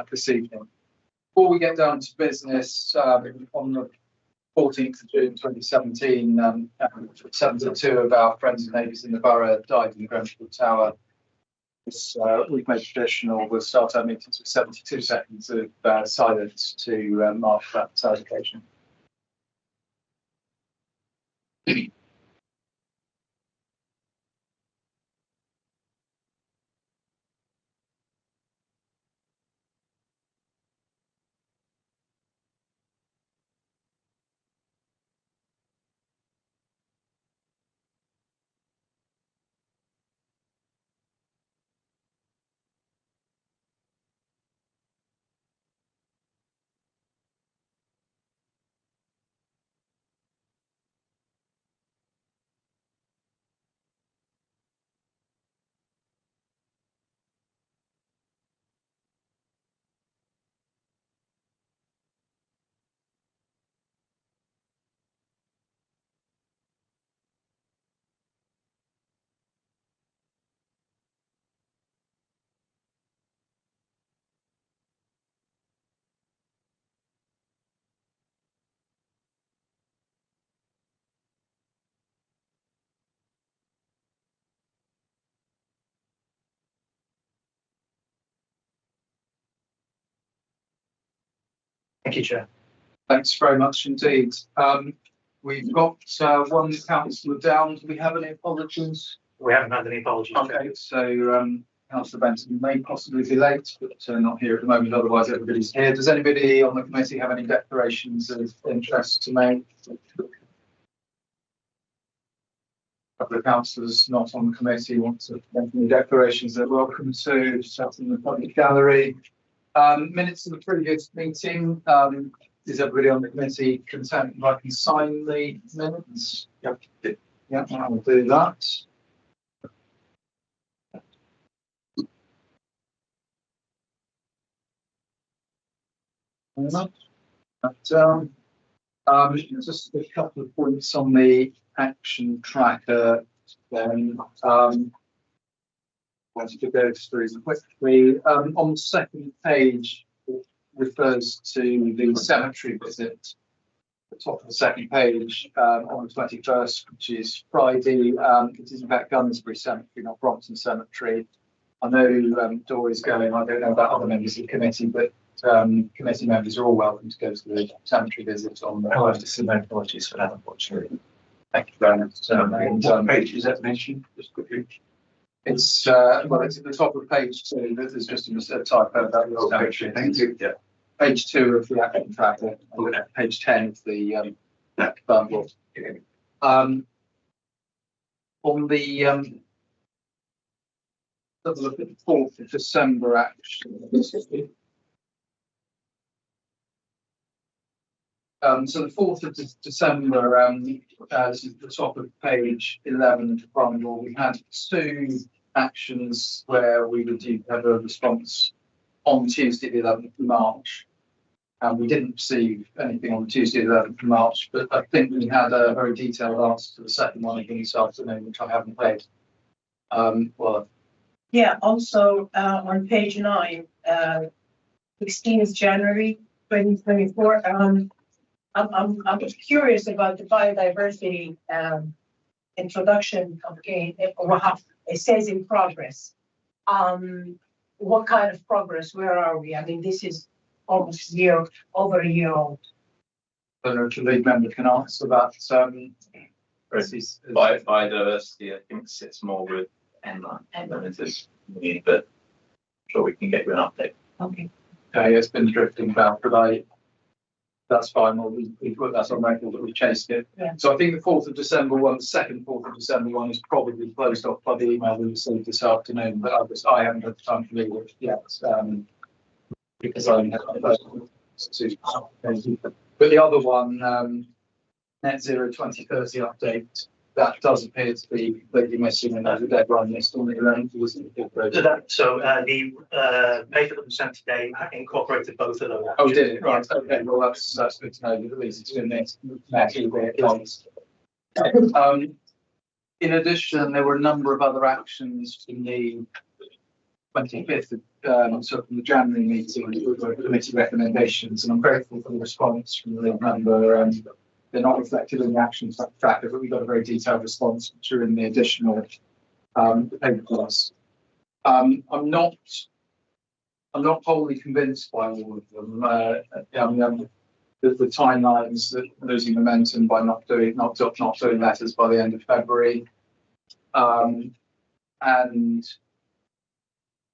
this evening. Before we get down to business, on the 14th of June 2017, 72 of our friends and neighbours in the borough died in the Grenfell Tower. This we've made traditional. We'll start our meetings with 72 seconds of silence to mark that occasion. Thank you, Chair. Thanks very much indeed. We've got one councillor down. Do we have any apologies? We haven't had any apologies. Okay, so Councillor Benson may possibly be late, but not here at the moment. Otherwise, everybody's here. Does anybody on the committee have any declarations of interest to make? A couple of councillors not on the committee want to make any declarations. They're welcome to chat in the public gallery. Minutes of the previous meeting. Is everybody on the committee content if I can sign the minutes? Yep. Yeah, I will do that. Just a couple of points on the action tracker. Then wanted to go through quickly. On the second page, it refers to the cemetery visit. The top of the second page on the 21st, which is Friday. It is in fact Gunnsbury Cemetery, not Brompton Cemetery. I know Dory's going. I don't know about other members of the committee, but committee members are all welcome to go to the cemetery visit on the. I'll have to submit apologies for that, unfortunately. Thank you very much. What page is that mentioned? Just quickly. It's well, it's at the top of page 2. There's just a typo about the cemetery. Thank you. Yeah. Page 2 of the action tracker. Page 10 of the bundle. On the let's look at the 4th of December action. So the 4th of December, this is the top of page 11 of the bundle. We had 2 actions where we were due to have a response on Tuesday, the 11th of March. And we didn't receive anything on Tuesday, the 11th of March, but I think we had a very detailed answer to the second one again this afternoon, which I haven't paid. Well, yeah, also on page 9, 16th January 2024. I'm curious about the biodiversity introduction again. It says in progress. What kind of progress? Where are we? I mean, this is almost over a year old. I don't know if the lead member can answer that. Biodiversity, I think, sits more with Emma than it is me, but I'm sure we can get you an update. Okay. Okay, it's been drifting about, but that's fine. Well, we put that on record that we chased it. Yeah. So I think the 4th of December one, the second 4th of December one, is probably closed off by the email we received this afternoon. But I haven't had the time to read it yet because I only had my first. But the other one, Net Zero 2030 update, that does appear to be completely missing, and there's a deadline list on the 11th. So the paper that was sent today incorporated both of those. Oh, did it? Right. Okay. Well, that's good to know that at least it's been met. In addition, there were a number of other actions in the 25th of so from the January meeting, we were committee recommendations, and I'm grateful for the response from the member. They're not reflected in the action tracker, but we got a very detailed response during the additional paper class. I'm not wholly convinced by all of them. The timelines that losing momentum by not doing letters by the end of February, and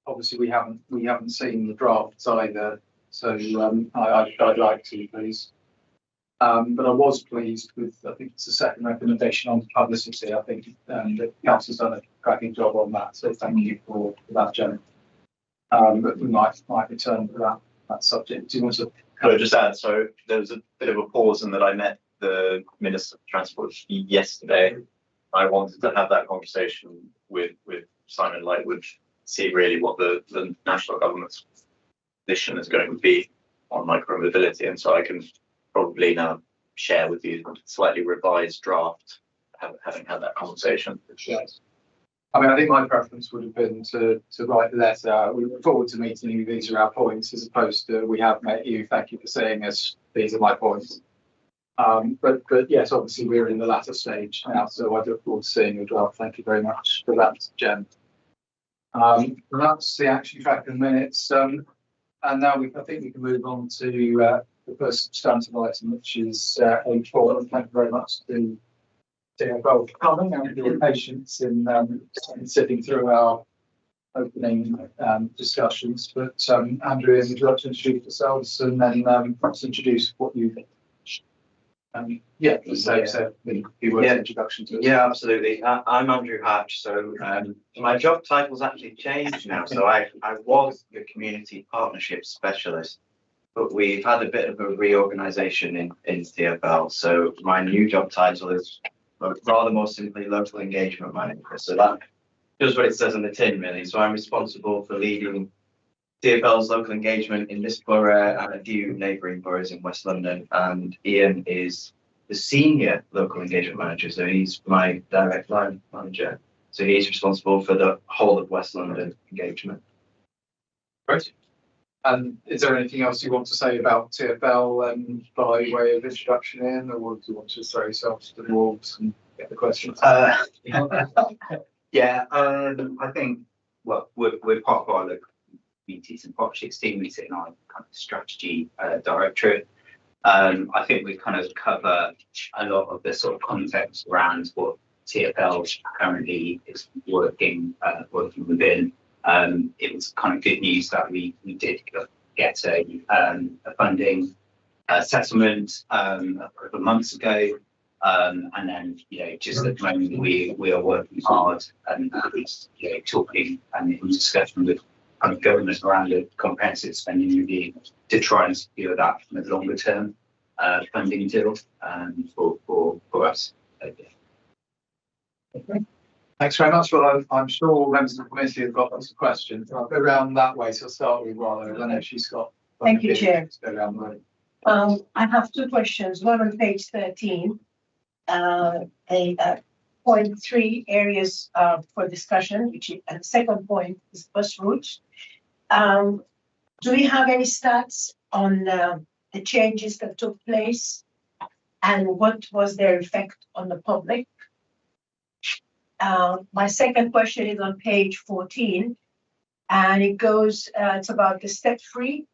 obviously we haven't seen the drafts either. So I'd like to, please. But I was pleased with, I think it's the second recommendation on publicity. I think the council's done a cracking job on that. So thank you for that, Jen. But we might return to that subject. Do you want to? Could I just add? So there was a bit of a pause in that I met the Minister of Transport yesterday. I wanted to have that conversation with Simon Lightwood, see really what the national government's position is going to be on micromobility, and so I can probably now share with you a slightly revised draft, having had that conversation. Yes. I mean, I think my preference would have been to write the letter. We look forward to meeting you. These are our points, as opposed to we have met you. Thank you for saying us. These are my points. But yes, obviously we're in the latter stage now, so I look forward to seeing your draft. Thank you very much for that, Jen. That's the action track in minutes. And now I think we can move on to the first substantive item, which is A4. Thank you very much to TfL for coming and your patience in sitting through our opening discussions. But Andrew, would you like to introduce yourselves and then perhaps introduce what you think? Introduction to us. Yeah, absolutely. I'm Andrew Hatch. So my job title's actually changed now. So I was the community partnership specialist, but we've had a bit of a reorganisation in TfL. So my new job title is rather more simply local engagement manager. So that does what it says on the tin, really. So I'm responsible for leading TfL's local engagement in this borough and a few neighbouring boroughs in West London. And Ian is the senior local engagement manager. So he's my direct line manager. So he's responsible for the whole of West London engagement. Great. And is there anything else you want to say about TfL by way of introduction in, or do you want to throw yourself to the wolves and get the questions? Yeah, I think, well, we're part of our local communities and partnerships team. We sit in our kind of strategy directorate. I think we kind of cover a lot of the sort of context around what TfL currently is working within. It was kind of good news that we did get a funding settlement a couple of months ago, and then just at the moment we are working hard and talking and in discussion with kind of government around a comprehensive spending review to try and secure that from a longer term funding deal for us. Okay. Thanks very much. Well, I'm sure members of the committee have got lots of questions. I'll go around that way. So I'll start with Rollo. I know she's got. Thank you, Chair. Go around the way. I have two questions. One on page 13, point 3 areas for discussion, and the second point is bus routes. Do we have any stats on the changes that took place and what was their effect on the public? My second question is on page 14, and it goes, it's about the step-free.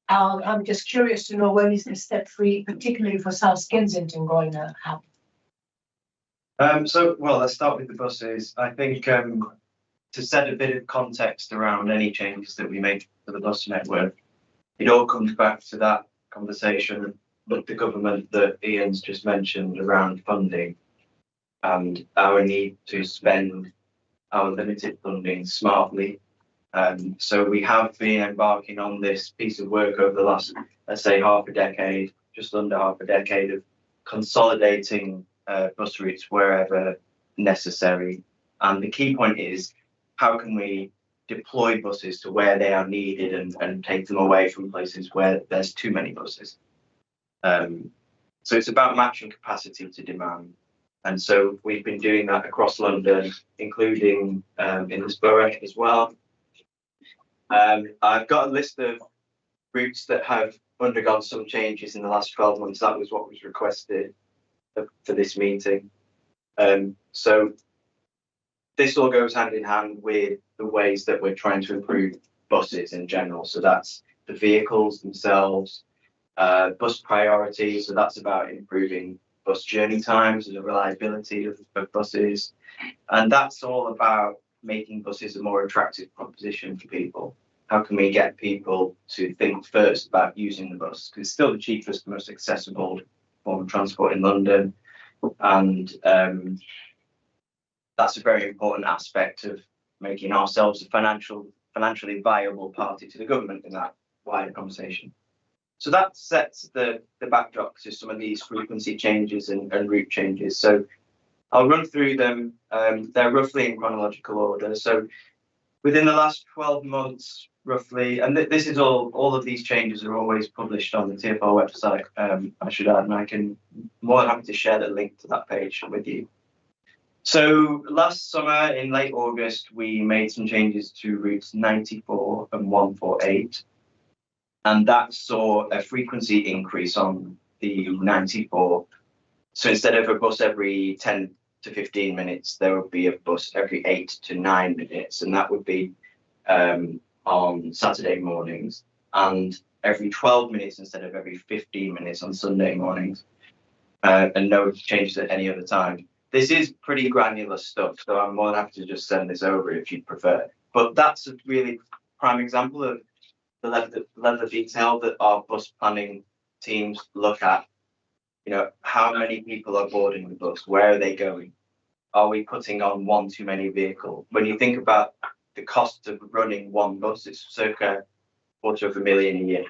I'm just curious to know when is the step-free, particularly for South Kensington, going to happen? Well, let's start with the buses. I think to set a bit of context around any changes that we make to the bus network, it all comes back to that conversation with the government that Ian's just mentioned around funding and our need to spend our limited funding smartly. So we have been embarking on this piece of work over the last, let's say, half a decade, just under half a decade, of consolidating bus routes wherever necessary. And the key point is, how can we deploy buses to where they are needed and take them away from places where there's too many buses? So it's about matching capacity to demand. And so we've been doing that across London, including in this borough as well. I've got a list of routes that have undergone some changes in the last 12 months. That was what was requested for this meeting. So this all goes hand in hand with the ways that we're trying to improve buses in general. So that's the vehicles themselves, bus priority. So that's about improving bus journey times and the reliability of buses. And that's all about making buses a more attractive proposition for people. How can we get people to think first about using the bus? Because it's still the cheapest, most accessible form of transport in London. And that's a very important aspect of making ourselves a financially viable party to the government in that wider conversation. So that sets the backdrop to some of these frequency changes and route changes. So I'll run through them. They're roughly in chronological order. So within the last 12 months, roughly, and this is all of these changes are always published on the TfL website, I should add, and I can more than happy to share the link to that page with you. So last summer in late August, we made some changes to routes 94 and 148. And that saw a frequency increase on the 94. So instead of a bus every 10 to 15 minutes, there would be a bus every 8 to 9 minutes. And that would be on Saturday mornings, and every 12 minutes instead of every 15 minutes on Sunday mornings. And no changes at any other time. This is pretty granular stuff, so I'm more than happy to just send this over if you'd prefer. But that's a really prime example of the level of detail that our bus planning teams look at. You know, how many people are boarding the bus? Where are they going? Are we putting on one too many vehicle? When you think about the cost of running one bus, it's circa $250,000 a year.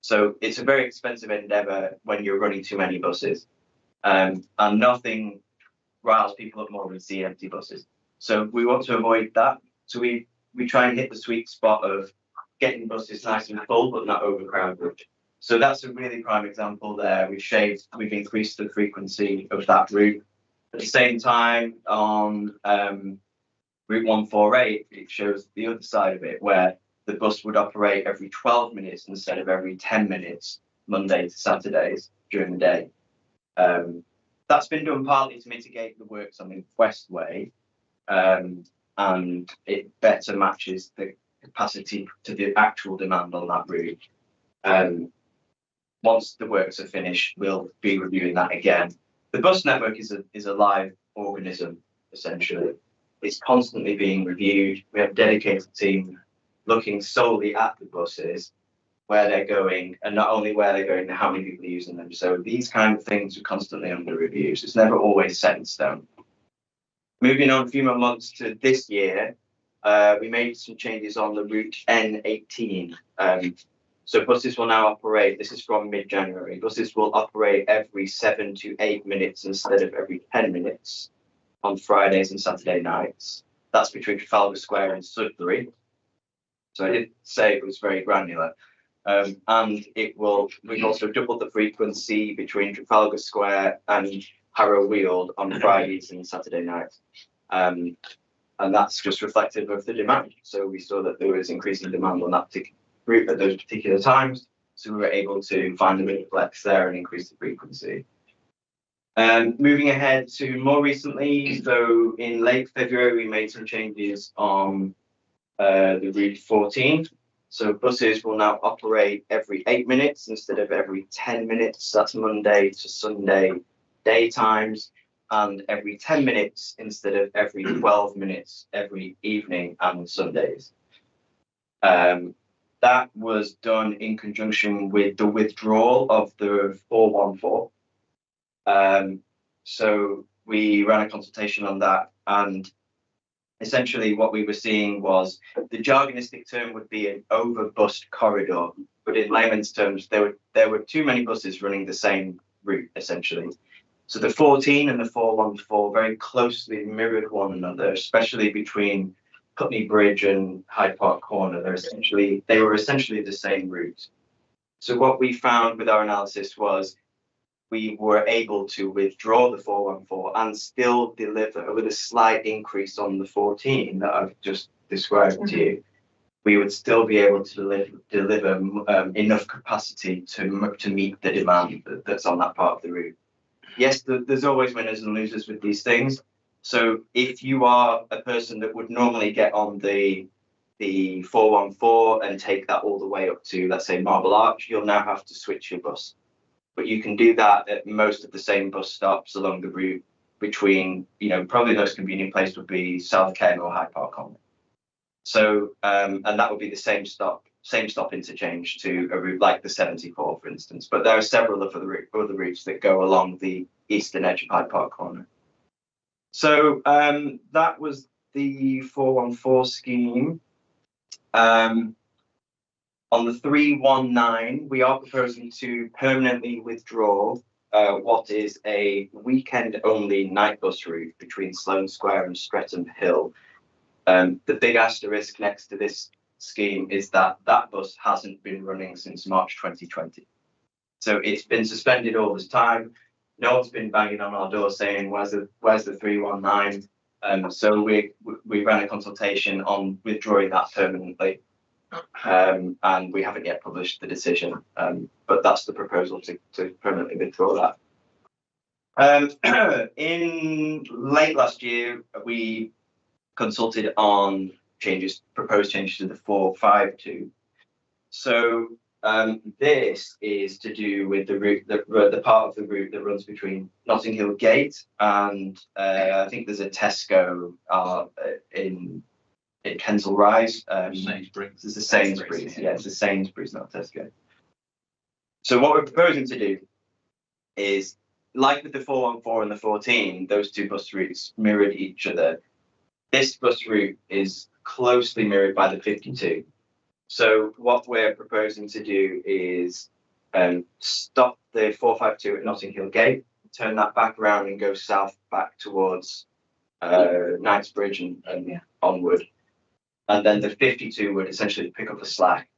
So it's a very expensive endeavour when you're running too many buses. And nothing riles people up more than seeing empty buses. So we want to avoid that. So we try and hit the sweet spot of getting buses nice and full, but not overcrowded. So that's a really prime example there. We've increased the frequency of that route. At the same time, on Route 148, it shows the other side of it, where the bus would operate every 12 minutes instead of every 10 minutes, Monday to Saturdays during the day. That's been done partly to mitigate the works on the Westway, and it better matches the capacity to the actual demand on that route. Once the works are finished, we'll be reviewing that again. The bus network is a live organism, essentially. It's constantly being reviewed. We have a dedicated team looking solely at the buses, where they're going, and not only where they're going, how many people are using them. So these kind of things are constantly under review. So it's never always set in stone. Moving on a few more months to this year, we made some changes on the route N18. So buses will now operate, this is from mid-January, buses will operate every 7 to 8 minutes instead of every 10 minutes on Fridays and Saturday nights. That's between Trafalgar Square and Sudbury. So I did say it was very granular. And we've also doubled the frequency between Trafalgar Square and Harrow Weald on Fridays and Saturday nights. And that's just reflective of the demand. So we saw that there was increasing demand on that particular route at those particular times. So we were able to find a bit of flex there and increase the frequency. Moving ahead to more recently, so in late February, we made some changes on the route 14. So buses will now operate every 8 minutes instead of every 10 minutes. That's Monday to Sunday daytimes, and every 10 minutes instead of every 12 minutes every evening and Sundays. That was done in conjunction with the withdrawal of the 414. So we ran a consultation on that, and essentially what we were seeing was the jargonistic term would be an overbussed corridor, but in layman's terms, there were too many buses running the same route, essentially. So the 14 and the 414 very closely mirrored one another, especially between Putney Bridge and Hyde Park Corner. They were essentially the same route. So what we found with our analysis was we were able to withdraw the 414 and still deliver with a slight increase on the 14 that I've just described to you. we would still be able to deliver enough capacity to meet the demand that's on that part of the route. Yes, there's always winners and losers with these things. So if you are a person that would normally get on the 414 and take that all the way up to, let's say, Marble Arch, you'll now have to switch your bus. But you can do that at most of the same bus stops along the route between, probably the most convenient place would be South Ken or Hyde Park Common. So, and that would be the same stop interchange to a route like the 74, for instance. But there are several other routes that go along the eastern edge of Hyde Park Corner. So that was the 414 scheme. On the 319, we are proposing to permanently withdraw what is a weekend-only night bus route between Sloane Square and Streatham Hill. The big asterisk next to this scheme is that bus hasn't been running since March 2020. So it's been suspended all this time. No one's been banging on our door saying, where's the 319? So we ran a consultation on withdrawing that permanently. And we haven't yet published the decision, but that's the proposal to permanently withdraw that. In late last year, we consulted on proposed changes to the 452. So this is to do with the route, the part of the route that runs between Notting Hill Gate and I think there's a Tesco in Kensal Rise. Sainsbury's. It's a Sainsbury's. Yeah, it's a Sainsbury's, not Tesco. So what we're proposing to do is, like with the 414 and the 14, those two bus routes mirrored each other. This bus route is closely mirrored by the 52. So what we're proposing to do is stop the 452 at Notting Hill Gate, turn that back around and go south back towards Knightsbridge and onward. And then the 52 would essentially pick up the slack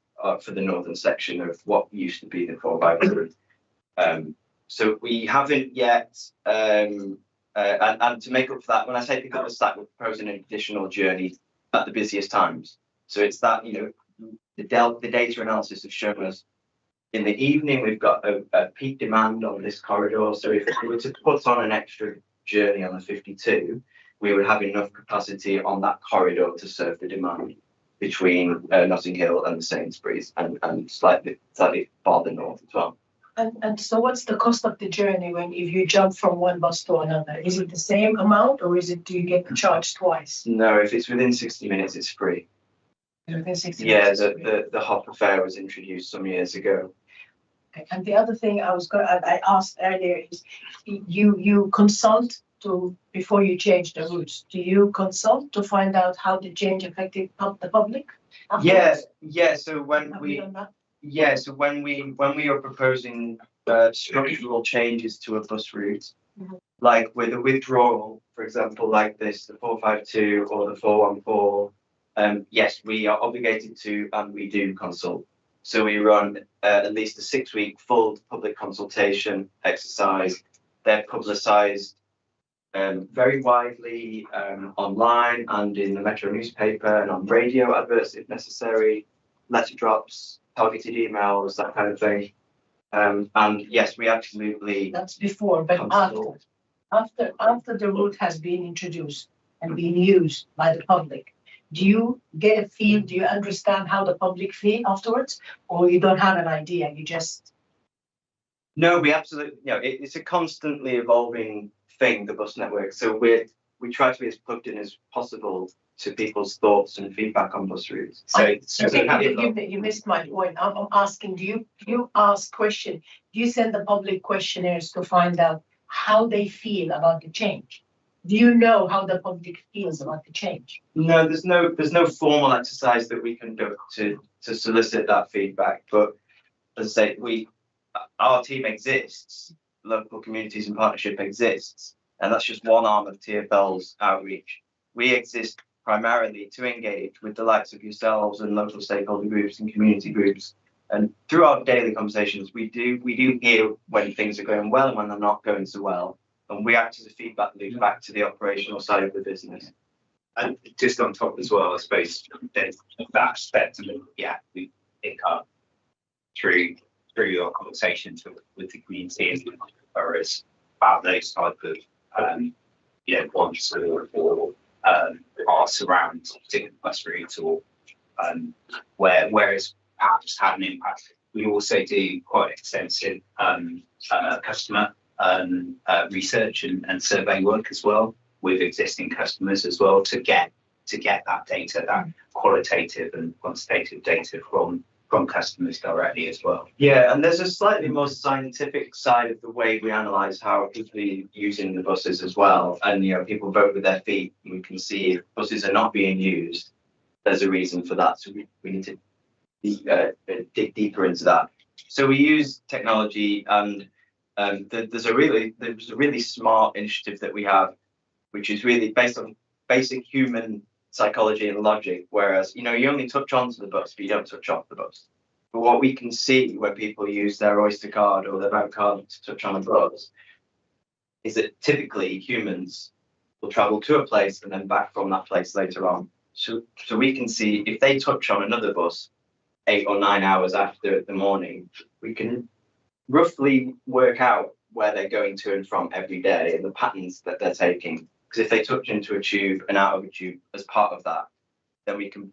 for the northern section of what used to be the 452. So we haven't yet, and to make up for that, when I say pick up the slack, we're proposing an additional journey at the busiest times. So it's that, the data analysis has shown us in the evening we've got a peak demand on this corridor. So if we were to put on an extra journey on the 52, we would have enough capacity on that corridor to serve the demand between Notting Hill and the Sainsbury's and slightly farther north as well. And so what's the cost of the journey if you jump from one bus to another? Is it the same amount or do you get charged twice? No, if it's within 60 minutes, it's free. Within 60 Yeah, minutes? the hopper fare was introduced some years ago. Okay. And the other thing I asked earlier is you consult before you change the routes. Do you consult to find out how the change affected the public? Yes. So when Have you done that? Yeah, so when we are proposing structural changes to a bus route, like with a withdrawal, for example, like this, the 452 or the 414, yes, we are obligated to, and we do consult. So we run at least a 6-week full public consultation exercise. They're publicised very widely online and in the Metro newspaper and on radio adverts if necessary, letter drops, targeted emails, that kind of thing. And yes, we absolutely. That's before, but after the route has been introduced and been used by the public, do you get a feel? Do you understand how the public feel afterwards, or you don't have an idea? You just. No, we absolutely. It's a constantly evolving thing, the bus network. So we try to be as plugged in as possible to people's thoughts and feedback on bus routes. You missed my point. I'm asking, do you ask questions? Do you send the public questionnaires to find out how they feel about the change? Do you know how the public feels about the change? No, there's no formal exercise that we conduct to solicit that feedback. But as I say, our team exists, local communities and partnership exists, and that's just one arm of TfL's outreach. We exist primarily to engage with the likes of yourselves and local stakeholder groups and community groups. And through our daily conversations, we do hear when things are going well and when they're not going so well. And we act as a feedback loop back to the operational side of the business. And just on top as well, I suppose there's that spectrum. Yeah, we pick up through our conversations with the community and boroughs about those type of wants or paths around particular bus routes or where it's perhaps had an impact. We also do quite extensive customer research and survey work as well with existing customers as well to get that data, that qualitative and quantitative data from customers directly as well. Yeah, and there's a slightly more scientific side of the way we analyse how people are using the buses as well. And people vote with their feet. And we can see if buses are not being used, there's a reason for that. So we need to dig deeper into that. So we use technology, and there's a really smart initiative that we have, which is really based on basic human psychology and logic, whereas you only touch onto the bus, but you don't touch off the bus. But what we can see when people use their Oyster card or their bank card to touch on a bus is that typically humans will travel to a place and then back from that place later on. So we can see if they touch on another bus 8 or 9 hours after the morning, we can roughly work out where they're going to and from every day and the patterns that they're taking. Because if they touch into a tube and out of a tube as part of that, then we can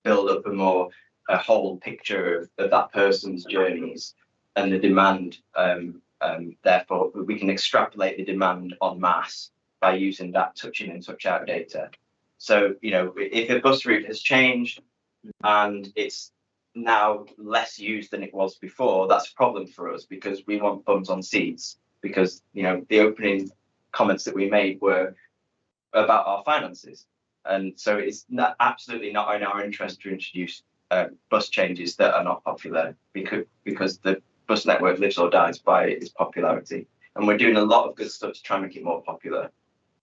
build up a whole picture of that person's journeys and the demand. Therefore, we can extrapolate the demand en masse by using that touch in and touch out data. So, if a bus route has changed and it's now less used than it was before, that's a problem for us because we want bums on seats. Because, the opening comments that we made were about our finances. And so it's absolutely not in our interest to introduce bus changes that are not popular because the bus network lives or dies by its popularity. And we're doing a lot of good stuff to try and make it more popular.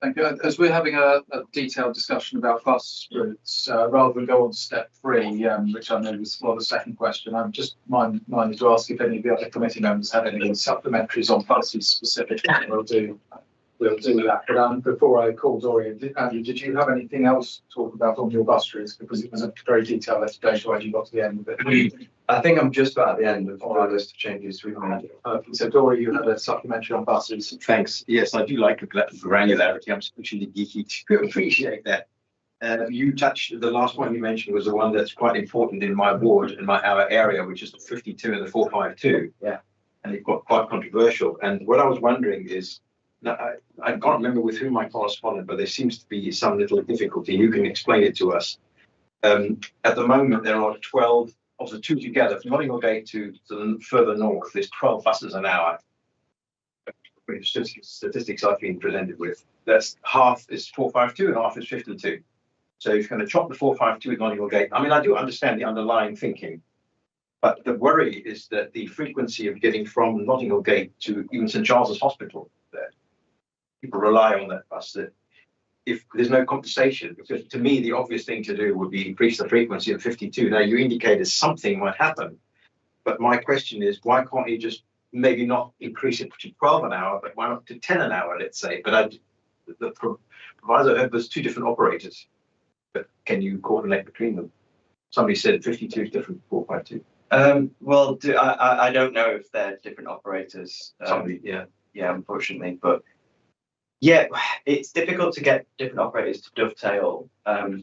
Thank you. As we're having a detailed discussion about bus routes, rather than go on to step 3, which I know was the second question, I'm just minded to ask if any of the other committee members have any supplementaries on buses specifically. We'll do that. But before I call Dorian, Andrew, did you have anything else to talk about on your bus routes? Because it was a very detailed explanation as you got to the end of it. I think I'm just about at the end of our list of changes we've made. So, Dorian, you had a supplementary on buses. Thanks. Yes, I do like the granularity. I'm especially geeky to appreciate that. You touched, the last one you mentioned was the one that's quite important in my ward, in our area, which is the 52 and the 452. Yeah. And it's quite controversial. And what I was wondering is, now, I can't remember with whom I corresponded, but there seems to be some little difficulty. You can explain it to us. At the moment, there are 12 of the two together, from Nottingham Gate to the further north. There's 12 buses an hour. Statistics I've been presented with. That's half is 452 and half is 52. So if you're going to chop the 452 at Nottingham Gate, I mean, I do understand the underlying thinking, but the worry is that the frequency of getting from Nottingham Gate to even St Charles's Hospital, there, people rely on that bus. That if there's no compensation, because to me the obvious thing to do would be increase the frequency of 52. Now you indicated something might happen, but my question is, why can't you just maybe not increase it to 12 an hour, but why not to 10 an hour, let's say? But the proviso heard there's 2 different operators, but can you coordinate between them? Somebody said 52 is different from 452. Well, I don't know if they're different operators. Yeah, Unfortunately, but yeah, it's difficult to get different operators to dovetail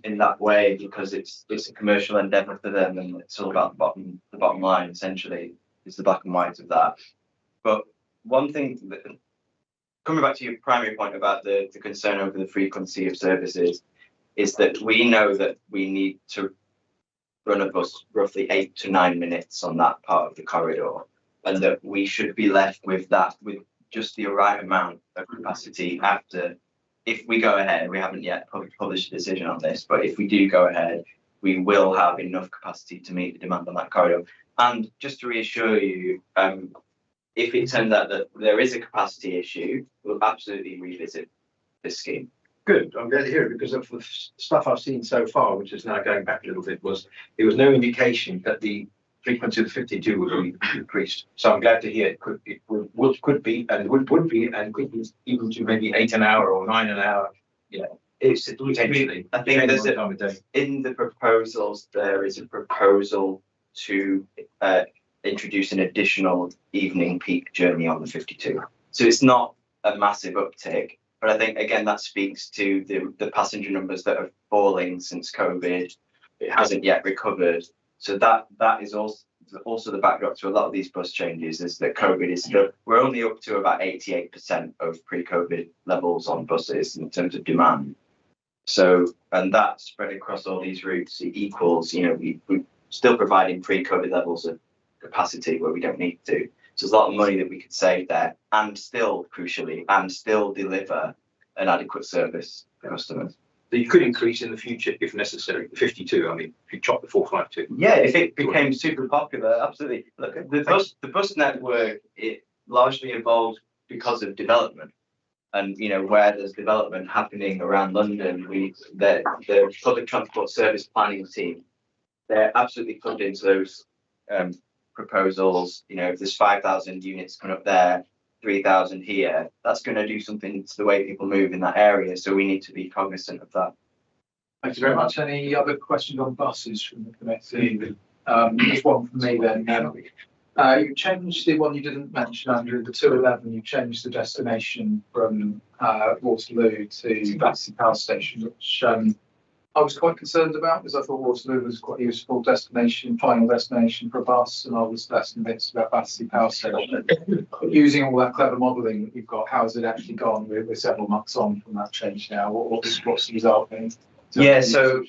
in that way because it's a commercial endeavour for them, and it's all about the bottom line. Essentially, is the black and white of that. But one thing, coming back to your primary point about the concern over the frequency of services, is that we know that we need to run a bus roughly 8 to 9 minutes on that part of the corridor, and that we should be left with that, with just the right amount of capacity after. If we go ahead, we haven't yet published a decision on this, but if we do go ahead, we will have enough capacity to meet the demand on that corridor. And just to reassure you, if it turns out that there is a capacity issue, we'll absolutely revisit this scheme. good. I'm glad to hear it, because of the stuff I've seen so far, which is now going back a little bit, there was no indication that the frequency of 52 would be increased. So I'm glad to hear it could be and would be even to maybe 8 an hour or 9 an hour. It's, Potentially. I think there's Depending on time of day. in the proposals, there is a proposal to introduce an additional evening peak journey on the 52. So it's not a massive uptick, but I think again that speaks to the passenger numbers that are falling since COVID. It hasn't yet recovered. So that is also the backdrop to a lot of these bus changes is that COVID is still, we're only up to about 88% of pre-COVID levels on buses in terms of demand. So, and that spread across all these routes, it equals, you know, we're still providing pre-COVID levels of capacity where we don't need to. So there's a lot of money that we could save there and still, crucially, and still deliver an adequate service to customers. So you could increase in the future if necessary. 52. I mean, if you chop the 452. Yeah, if it became super popular, absolutely. Look, the bus network, it largely evolved because of development. And you know, where there's development happening around London, the public transport service planning team, they're absolutely plugged into those proposals. You know, if there's 5,000 units coming up there, 3,000 here, that's going to do something to the way people move in that area. So we need to be cognizant of that. Thank you very much. Any other questions on buses from the committee? Just one from me then. You changed the one you didn't mention, Andrew, the 211, you changed the destination from Waterloo to Battersea Power Station, which I was quite concerned about because I thought Waterloo was quite a useful destination, final destination for a bus, and I was less convinced about Battersea Power Station. Using all that clever modelling that you've got, how has it actually gone? We're several months on from that change now. What's the result been? Yeah, so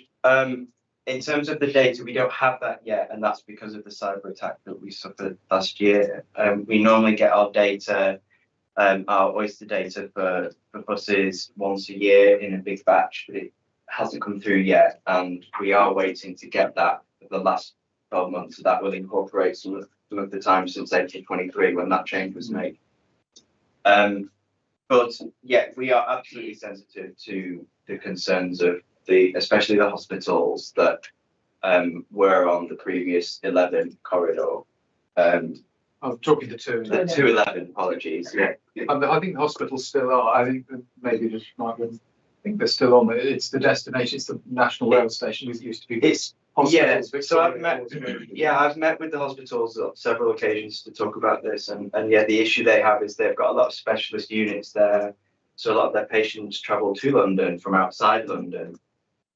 in terms of the data, we don't have that yet, and that's because of the cyber attack that we suffered last year. We normally get our data, our Oyster data for buses once a year in a big batch, but it hasn't come through yet, and we are waiting to get that for the last 12 months. So that will incorporate some of the time since April 23 when that change was made. But yeah, we are absolutely sensitive to the concerns of especially the hospitals that were on the previous 11 corridor. I'm talking to two. The 211, apologies. Yeah. I think the hospitals still are. I think that maybe just might be. I think they're still on it. It's the destination. It's the National Rail Station. It used to be. It's so I've met with the hospitals on several occasions to talk about this, and yeah, the issue they have is they've got a lot of specialist units there. So a lot of their patients travel to London from outside London,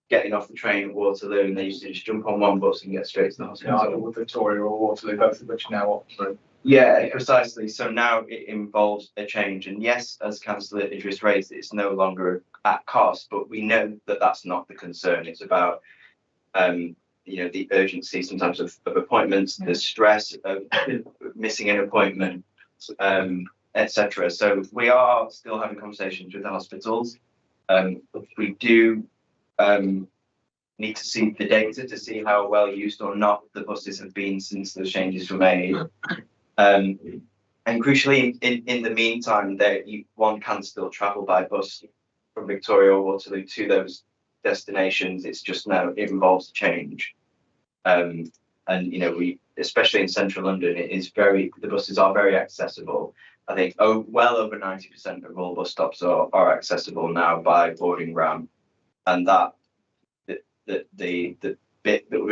getting off the train at Waterloo, and they used to just jump on one bus and get straight to the hospital. Either with Victoria or Waterloo, both of which now operate. Yeah, precisely. So now it involves a change. And yes, as Councillor Idris raised, it's no longer at cost, but we know that that's not the concern. It's about, the urgency sometimes of appointments, the stress of missing an appointment, etc. So we are still having conversations with the hospitals. We do need to see the data to see how well used or not the buses have been since those changes were made. And crucially, in the meantime, one can still travel by bus from Victoria or Waterloo to those destinations. It's just now it involves change. And we, especially in central London, the buses are very accessible. I think well over 90% of all bus stops are accessible now by boarding RAM, and that the bit that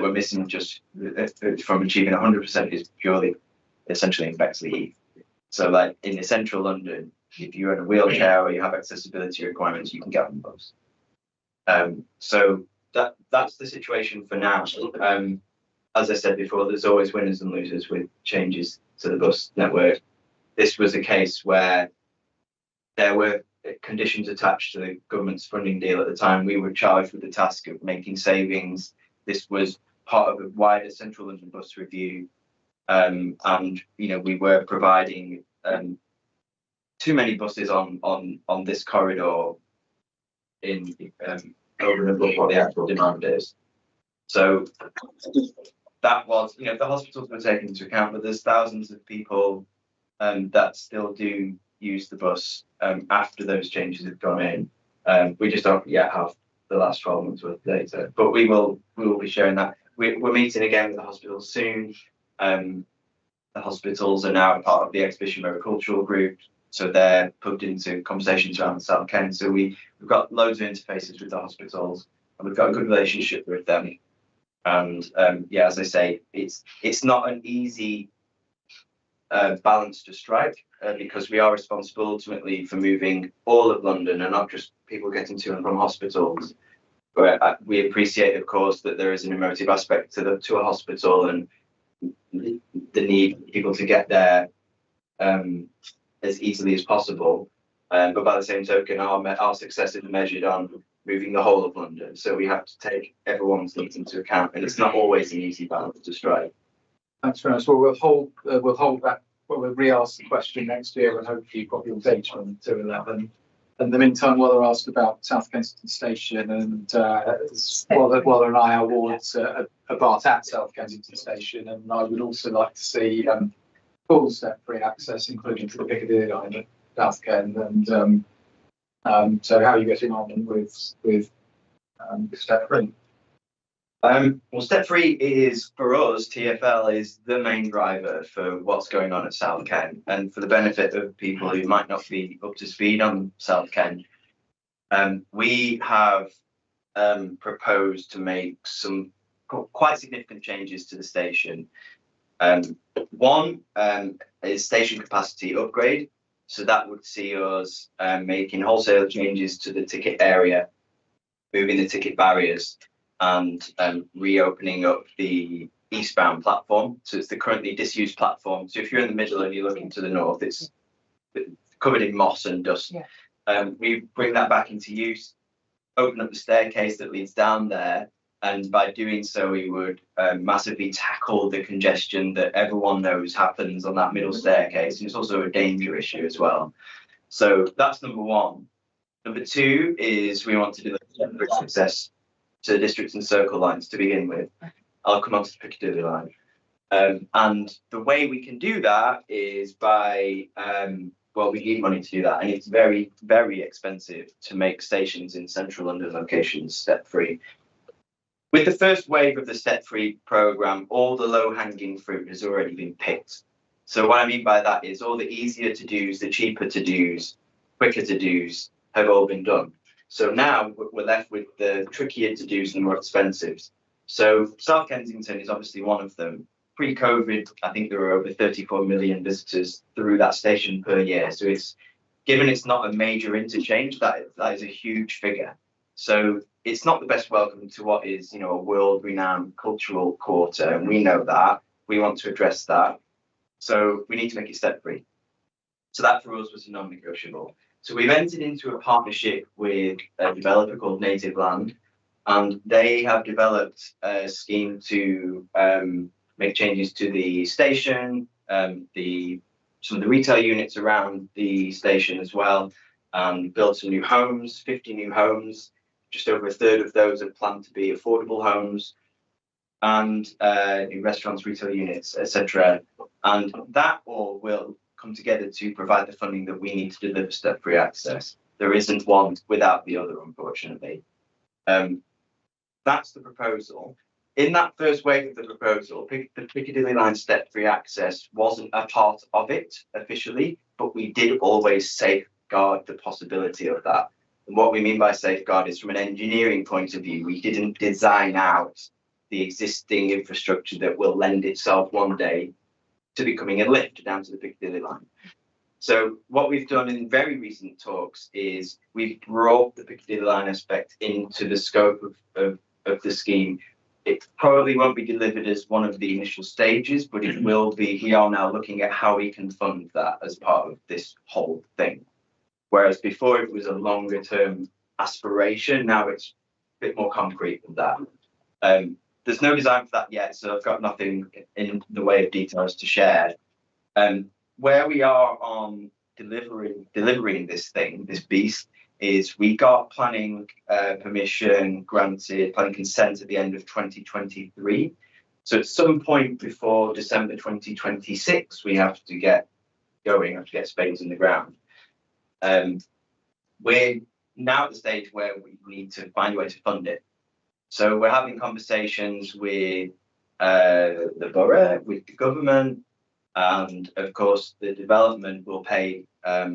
we're missing just from achieving 100% is purely essentially in Bexley Heath. So like in the central London, if you're in a wheelchair or you have accessibility requirements, you can get on the bus. So that's the situation for now. As I said before, there's always winners and losers with changes to the bus network. This was a case where there were conditions attached to the government's funding deal at the time. We were charged with the task of making savings. This was part of a wider central London bus review. And we were providing too many buses on this corridor in over and above what the actual demand is. So that was, the hospitals were taken into account, but there's thousands of people that still do use the bus after those changes have gone in. We just don't yet have the last 12 months worth of data, but we will be sharing that. We're meeting again with the hospitals soon. The hospitals are now part of the Exhibition Agricultural Group. So they're plugged into conversations around South Kent. So we've got loads of interfaces with the hospitals, and we've got a good relationship with them. And yeah, as I say, it's not an easy balance to strike because we are responsible ultimately for moving all of London and not just people getting to and from hospitals. But we appreciate, of course, that there is an emotive aspect to a hospital and the need for people to get there as easily as possible. But by the same token, our success is measured on moving the whole of London. So we have to take everyone's needs into account, and it's not always an easy balance to strike. Thanks very much. Well, we'll hold that. Well, we'll re-ask the question next year, and hopefully you've got your data on 211. In the meantime, while they're asked about South Kensington Station and Waller and I awards a BART at South Kensington Station, and I would also like to see full step-free access, including to the Piccadilly line at South Ken. And so, how are you getting on with step-free? Well, step-free is, for us, TfL is the main driver for what's going on at South Ken. And for the benefit of people who might not be up to speed on South Ken, we have proposed to make some quite significant changes to the station. One is station capacity upgrade. So that would see us making wholesale changes to the ticket area, moving the ticket barriers, and reopening up the eastbound platform. So it's the currently disused platform. So if you're in the middle and you're looking to the north, it's covered in moss and dust. Yeah. We bring that back into use, open up the staircase that leads down there. And by doing so, we would massively tackle the congestion that everyone knows happens on that middle staircase. And it's also a danger issue as well. So that's number one. Number two is we want to deliver success to the district and circle lines to begin with. I'll come on to the Piccadilly line. And the way we can do that is by, well, we need money to do that. And it's very, very expensive to make stations in central London locations step-free. With the first wave of the step-free programme, all the low-hanging fruit has already been picked. So what I mean by that is all the easier to-dos, the cheaper to-dos, quicker to-dos have all been done. So now we're left with the trickier to-dos and more expensive. So South Kensington is obviously one of them. Pre-COVID, I think there were over 34 million visitors through that station per year. So it's, given it's not a major interchange, that is a huge figure. So it's not the best welcome to what is, a world-renowned cultural quarter, and we know that. We want to address that. So we need to make it step-free. So that for us was a non-negotiable. So we've entered into a partnership with a developer called Native Land, and they have developed a scheme to make changes to the station, some of the retail units around the station as well, and build some new homes, 50 new homes. Just over a third of those are planned to be affordable homes, and new restaurants, retail units, etc. And that all will come together to provide the funding that we need to deliver step-free access. There isn't one without the other, unfortunately. That's the proposal. In that first wave of the proposal, the Piccadilly line step-free access wasn't a part of it officially, but we did always safeguard the possibility of that. And what we mean by safeguard is from an engineering point of view, we didn't design out the existing infrastructure that will lend itself one day to becoming a lift down to the Piccadilly line. So what we've done in very recent talks is we've brought the Piccadilly line aspect into the scope of the scheme. It probably won't be delivered as one of the initial stages, but it will be. We are now looking at how we can fund that as part of this whole thing. Whereas before it was a longer term aspiration, now it's a bit more concrete than that. There's no design for that yet, so I've got nothing in the way of details to share. Where we are on delivering this thing, this beast, is we got planning permission granted, planning consent at the end of 2023. So at some point before December 2026, we have to get going, have to get spades in the ground. We're now at the stage where we need to find a way to fund it. So we're having conversations with the borough, with the government, And of course, the development will pay a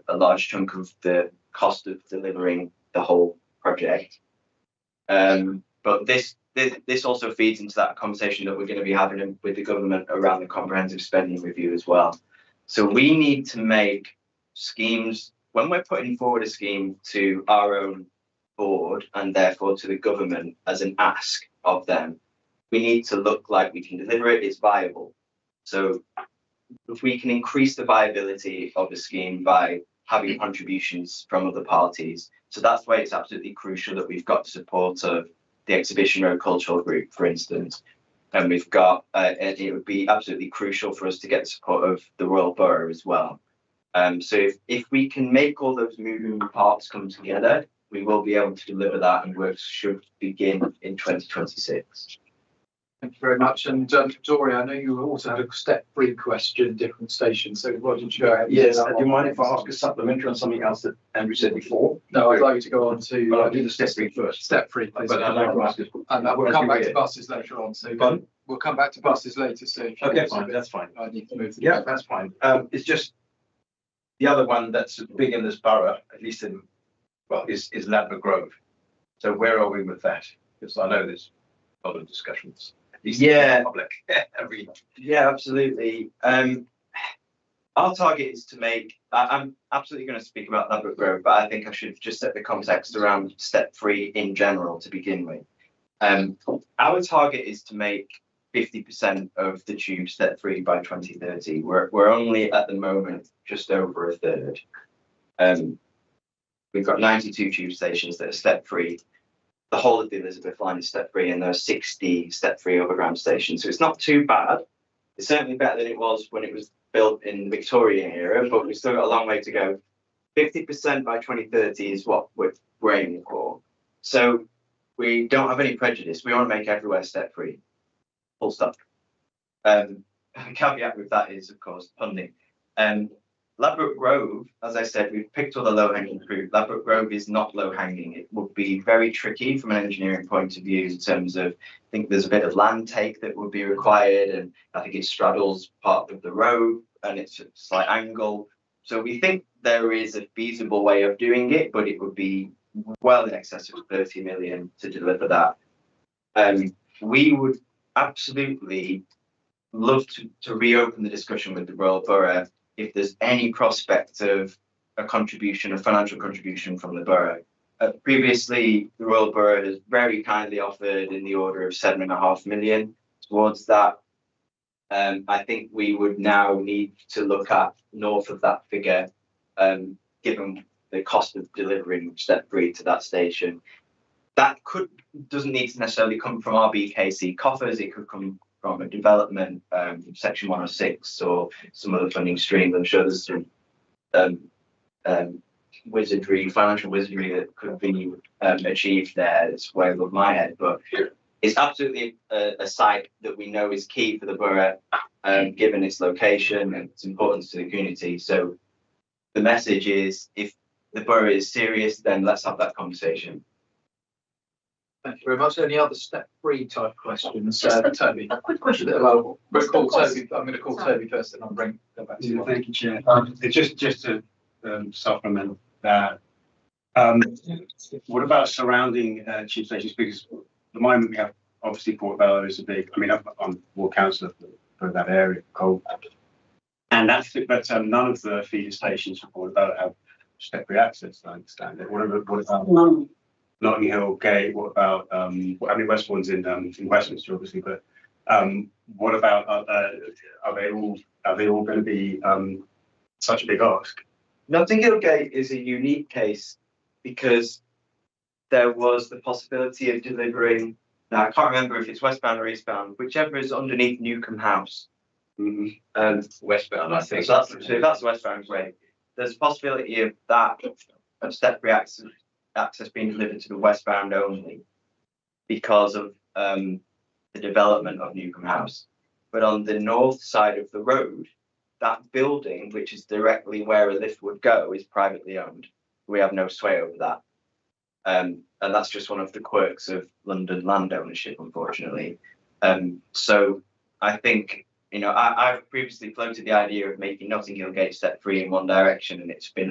large chunk of the cost of delivering the whole project. But this also feeds into that conversation that we're going to be having with the government around the comprehensive spending review as well. So we need to make schemes, when we're putting forward a scheme to our own board and therefore to the government as an ask of them, we need to look like we can deliver it, it's viable. So if we can increase the viability of the scheme by having contributions from other parties, so that's why it's absolutely crucial that we've got the support of the Exhibition Road Cultural Group, for instance, and we've got, it would be absolutely crucial for us to get the support of the Royal Borough as well. So if we can make all those moving parts come together, we will be able to deliver that, and work should begin in 2026. Thank you very much. And Dory, I know you also had a step-free question, different stations. So why don't you go ahead? Yes, do you mind if I ask a supplementary on something else that Andrew said before? No, I'd like you to go on to. Well, I'll do the step-free first. Step-free, please. But I'd like to ask this. And we'll come back to buses later on. So Pardon? we'll come back to buses later. So if you Okay, need fine, to- that's fine. I need to move. Yeah, that's fine. It's just the other one that's big in this borough, at least in, well, is Ladbroke Grove. So where are we with that? Because I know there's a lot of discussions. At least in the public. Yeah, absolutely. Our target is to make, I'm absolutely going to speak about Ladbroke Grove, but I think I should just set the context around step 3 in general to begin with. Our target is to make 50% of the tube step 3 by 2030. We're only at the moment just over a third. We've got 92 tube stations that are step 3. The whole of the Elizabeth line is step 3, and there are 60 step 3 overground stations. So it's not too bad. It's certainly better than it was when it was built in the Victorian era, but we've still got a long way to go. 50% by 2030 is what we're aiming for. So we don't have any prejudice. We want to make everywhere step 3. Full stop. The caveat with that is, of course, funding. Ladbroke Grove, as I said, we've picked all the low-hanging fruit. Ladbroke Grove is not low-hanging. It would be very tricky from an engineering point of view in terms of, I think there's a bit of land take that would be required, and I think it straddles part of the road and it's a slight angle. So we think there is a feasible way of doing it, but it would be well in excess of 30 million to deliver that. We would absolutely love to reopen the discussion with the Royal Borough if there's any prospect of a contribution, a financial contribution from the borough. Previously, the Royal Borough has very kindly offered in the order of 7.5 million towards that. I think we would now need to look at north of that figure, given the cost of delivering step 3 to that station. That doesn't need to necessarily come from our BKC coffers. It could come from a development, section 106 or some other funding stream. I'm sure there's some financial wizardry that could be achieved there. It's way above my head, but it's absolutely a site that we know is key for the borough, given its location and its importance to the community. So the message is, if the borough is serious, then let's have that conversation. Thank you very much. Any other step 3 type questions? Toby. A quick question. Well, we'll call Of course. Toby. I'm going to call Sorry. Toby first, and I'll go back to you. Thank you, Chair. It's just to supplement that. What about surrounding tube stations? Because at the moment we have, obviously, Port Vale is a big, I mean, I'm ward councillor for that area, Cole. And but none of the feeder stations for Port Vale have step-free access, I understand it. What about Notting Hill Gate? What about, I mean, Westbourne's in Westminster, obviously, but what about, are they all going to be such a big ask? Notting Hill Gate is a unique case because there was the possibility of delivering, now I can't remember if it's westbound or eastbound, whichever is underneath Newcombe House. Westbound, I think. So that's westbound, great. There's a possibility of that, of step-free access being delivered to the westbound only because of the development of Newcombe House. But on the north side of the road, that building, which is directly where a lift would go, is privately owned. We have no sway over that. And that's just one of the quirks of London land ownership, unfortunately. So I think I've previously floated the idea of making Notting Hill Gate step free in one direction, and it's been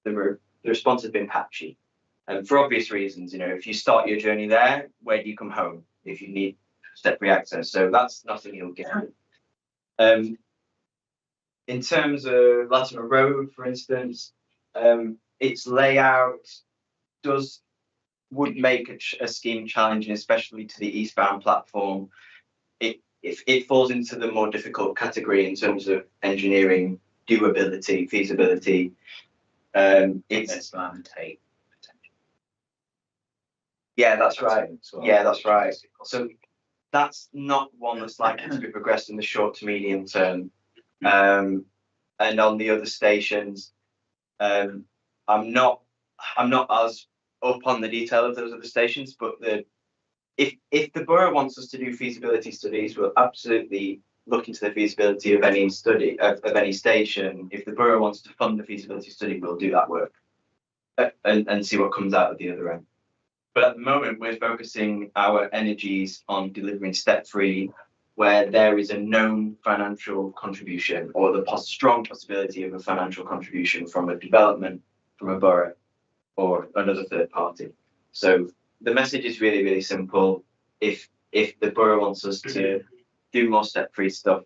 the response has been patchy. And for obvious reasons, if you start your journey there, where do you come home if you need step-free access? So that's Notting Hill Gate. In terms of Latimer Road, for instance, its layout would make a scheme challenging, especially to the eastbound platform. It falls into the more difficult category in terms of engineering, doability, feasibility. It's yeah, that's right. Yeah, that's right. So that's not one that's likely to be progressed in the short to medium term. And on the other stations, I'm not as up on the detail of those other stations, but if the borough wants us to do feasibility studies, we'll absolutely look into the feasibility of any study of any station. If the borough wants to fund the feasibility study, we'll do that work and see what comes out of the other end. But at the moment, we're focusing our energies on delivering step free, where there is a known financial contribution or the strong possibility of a financial contribution from a development, from a borough or another third party. So the message is really, really simple. If the borough wants us to do more step free stuff,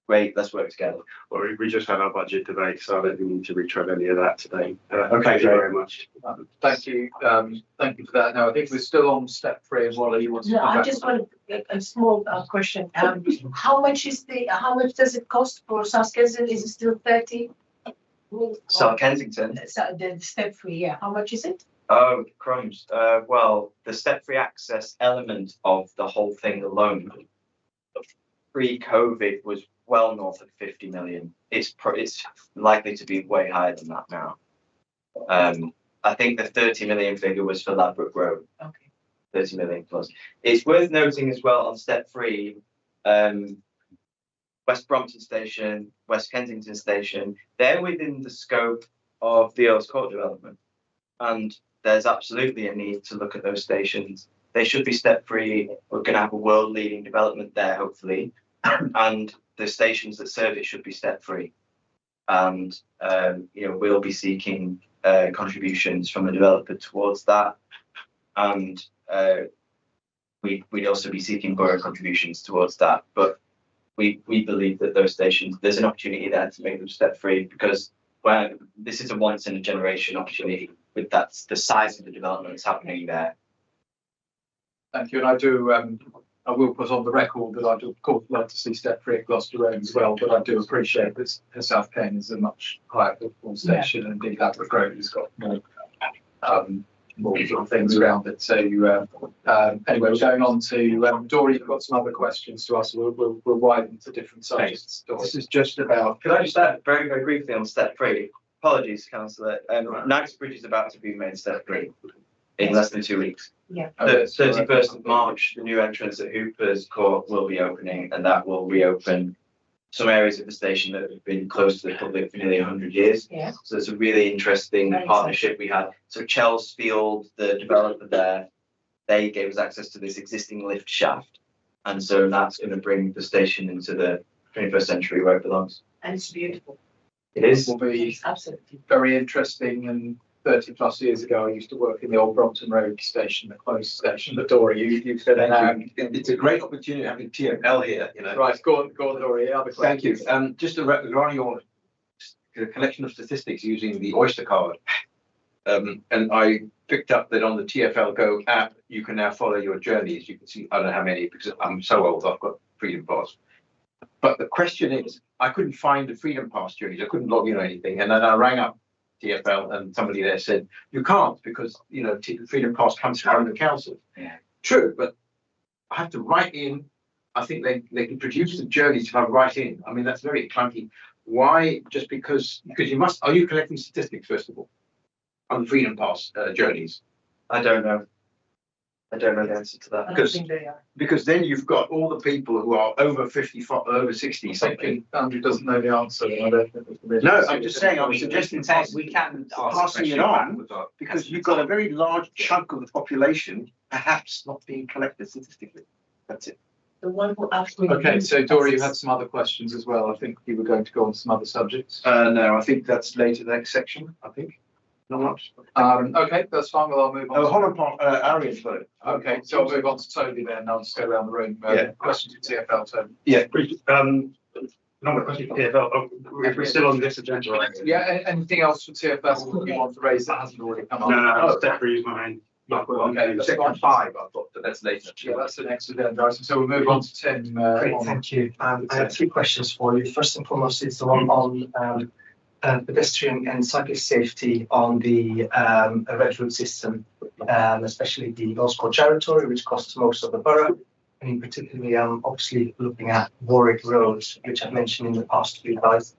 great, let's work together. Well, we just had our budget debate, so I don't think we need to retread any of that today. Thank you very much. Thank you. Thank you for that. Now, I think we're still on step 3 and Wally, you want to No, come I back? just want a small question. How much does it cost for South Kensington? Is it still 30? South Kensington. So the step 3, yeah. How much is it? Oh, crumbs. Well, the step-free access element of the whole thing alone, pre-COVID, was well north of 50 million. It's likely to be way higher than that now. I think the 30 million figure was for Ladbroke Road. Okay. 30 million plus. It's worth noting as well on step 3, West Brompton Station, West Kensington Station, they're within the scope of the Earls Court development. And there's absolutely a need to look at those stations. They should be step free. We're going to have a world leading development there, hopefully. And the stations that serve it should be step free. And, we'll be seeking contributions from the developer towards that. And we'd also be seeking borough contributions towards that. But we believe that those stations, there's an opportunity there to make them step free, because this is a once in a generation opportunity with the size of the development that's happening there. Thank you. And I will put on the record that I do, of course, like to see step 3 at Gloucester Road as well, but I do appreciate that South Ken is a much higher footfall station, and indeed Ladbroke Road has got more sort of things around it. So anyway, we're going on to Dory. You've got some other questions to us. We'll widen to different subjects. This is just about. Could I just add very, very briefly on step 3? Apologies, Councillor. Knightsbridge is about to be made step 3 in less than 2 weeks. Yeah. The 31st of March, the new entrance at Hooper's Court will be opening, and that will reopen some areas of the station that have been closed to the public for nearly 100 years. Yeah. So it's a really interesting partnership we had. So Chelsfield, the developer there, they gave us access to this existing lift shaft. And so that's going to bring the station into the 21st century where it belongs. And it's beautiful. It is. Will be Absolutely. very interesting. And 30 plus years ago, I used to work in the old Brompton Road station, the closed station. But Dory, you've been there. It's a great opportunity having TfL here, Right, go on, Dory. Other Thank you. questions? Just regarding your collection of statistics using the Oyster card. And I picked up that on the TfL Go app, you can now follow your journeys. You can see, I don't know how many, because I'm so old, I've got Freedom Pass. But the question is, I couldn't find the Freedom Pass journeys. I couldn't log in or anything. And then I rang up TfL and somebody there said, you can't, because, Freedom Pass comes from the council. Yeah. True, but I have to write in. I think they can produce the journeys if I write in. I mean, that's very clunky. Why? Just because you must. Are you collecting statistics first of all on Freedom Pass journeys? I don't know. I don't know the answer to that. I don't think they are. Because then you've got all the people who are over 50, over 60 something. Andrew doesn't know the answer. And I don't think it's the No, I'm just saying. I'm suggesting We can passing it on, because you've got a very large chunk of the population perhaps not being collected statistically. That's it. the one who asked me. Okay, so Dora, you had some other questions as well. I think you were going to go on to some other subjects. No, I think that's later, the next section, I think. Not much. Okay, that's fine. Well, I'll move on. Oh, Holland Park, Arian's got it. Okay, so I'll move on to Toby then. I'll just go around the room. Yeah. Questions for TFL, Toby. Yeah. Not a question for TfL. Oh, if we're still on this agenda, right? Yeah, anything else for TFL you want to raise that hasn't already come up? No, step three is mine. Okay, Section 5, I thought, but that's later. Yeah, that's the next agenda item. So we'll move on to Tim. Great, on- thank you. I have three questions for you. First and foremost is the one on pedestrian and cyclist safety on the Red Route system, especially the Earls Court territory, which crosses most of the borough. And in particularly, I'm obviously looking at Warwick Road, which I've mentioned in the past to you guys,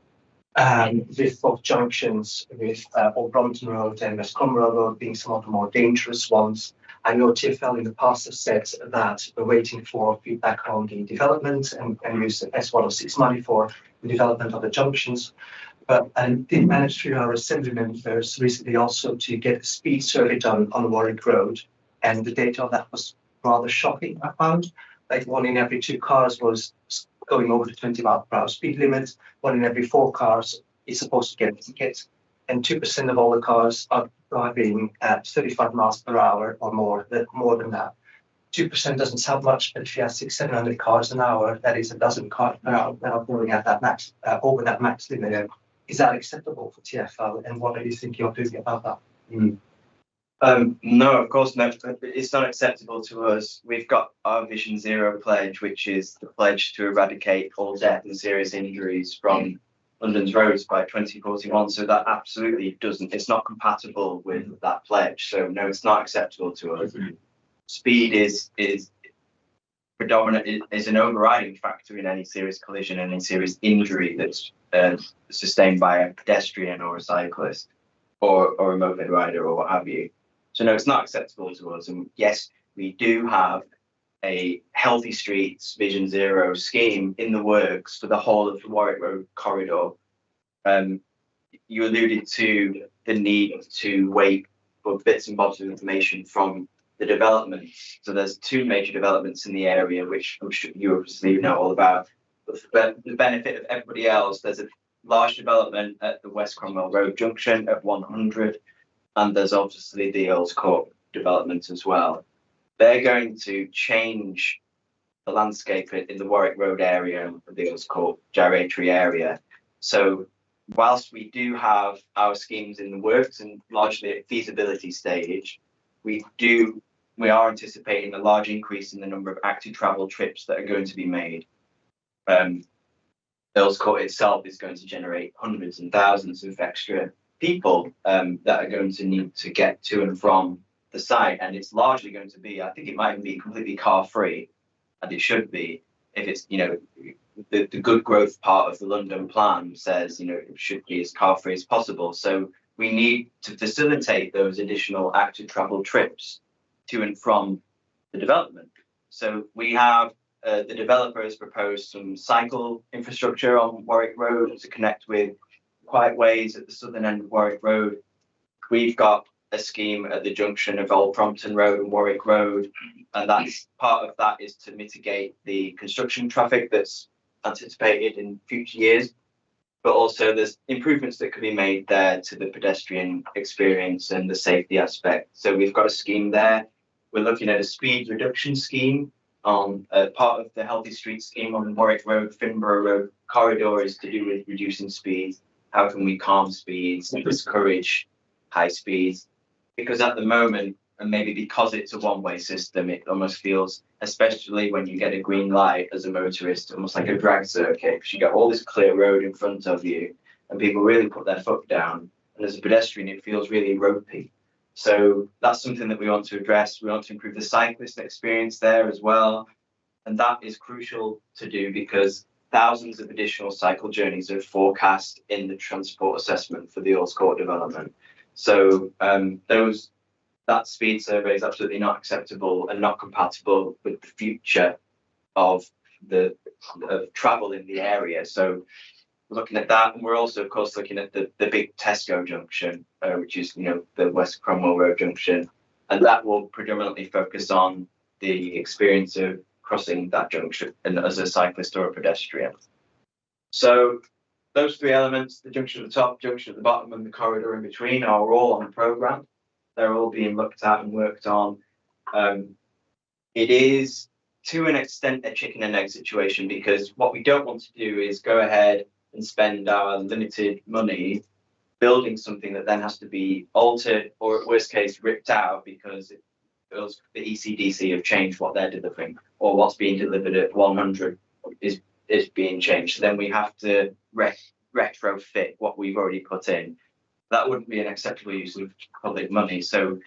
with both junctions with Old Brompton Road and West Cromwell Road being some of the more dangerous ones. I know TfL in the past have said that we're waiting for feedback on the development and use S106 money for the development of the junctions. But I did manage through our assembly members recently also to get a speed survey done on Warwick Road. And the data of that was rather shocking, I found. Like 1 in every 2 cars was going over the 20-mile-per-hour speed limit. 1 in every 4 cars is supposed to get a ticket. And 2% of all the cars are driving at 35 miles per hour or more than that. 2% doesn't sound much, but if you have 600-700 cars an hour, that is a dozen cars per hour that are going at that max, over that max limit. Is that acceptable for TfL? And what are you thinking of doing about that? No, of course not. It's not acceptable to us. We've got our Vision Zero pledge, which is the pledge to eradicate all death and serious injuries from London's roads by 2041. So that absolutely doesn't, it's not compatible with that pledge. So no, it's not acceptable to us. Speed is predominant, is an overriding factor in any serious collision and any serious injury that's sustained by a pedestrian or a cyclist or a moped rider or what have you. So no, it's not acceptable to us. And yes, we do have a Healthy Streets Vision Zero scheme in the works for the whole of the Warwick Road corridor. You alluded to the need to wait for bits and bobs of information from the development. So there's 2 major developments in the area, which I'm sure you obviously know all about. But for the benefit of everybody else, there's a large development at the West Cromwell Road junction at 100. And there's obviously the Earls Court development as well. They're going to change the landscape in the Warwick Road area and the Earls Court gyratory area. So whilst we do have our schemes in the works and largely at feasibility stage, we are anticipating a large increase in the number of active travel trips that are going to be made. Earls Court itself is going to generate hundreds and thousands of extra people that are going to need to get to and from the site, and it's largely going to be, I think it might even be completely car free, and it should be if it's, you know, the good growth part of the London plan says, you know, it should be as car free as possible. So we need to facilitate those additional active travel trips to and from the development. So we have the developer has proposed some cycle infrastructure on Warwick Road to connect with quiet ways at the southern end of Warwick Road. We've got a scheme at the junction of Old Brompton Road and Warwick Road, and that's part of that is to mitigate the construction traffic that's anticipated in future years, but also there's improvements that can be made there to the pedestrian experience and the safety aspect. So we've got a scheme there. We're looking at a speed reduction scheme on part of the Healthy Streets scheme on Warwick Road, Finborough Road corridor is to do with reducing speeds. How can we calm speeds, discourage high speeds? Because at the moment, and maybe because it's a one-way system, it almost feels, especially when you get a green light as a motorist, almost like a drag circuit, because you got all this clear road in front of you and people really put their foot down. And as a pedestrian, it feels really ropey. So that's something that we want to address. We want to improve the cyclist experience there as well. And that is crucial to do because thousands of additional cycle journeys are forecast in the transport assessment for the Earls Court development. So that speed survey is absolutely not acceptable and not compatible with the future of travel in the area. So we're looking at that, and we're also, of course, looking at the big Tesco junction, which is, you know, the West Cromwell Road junction, and that will predominantly focus on the experience of crossing that junction and as a cyclist or a pedestrian. So those three elements, the junction at the top, junction at the bottom, and the corridor in between, are all on the programme. They're all being looked at and worked on. It is, to an extent, a chicken and egg situation, because what we don't want to do is go ahead and spend our limited money building something that then has to be altered, or at worst case ripped out, because the ECDC have changed what they're delivering, or what's being delivered at 100 is being changed. So then we have to retrofit what we've already put in. That wouldn't be an acceptable use of public money. So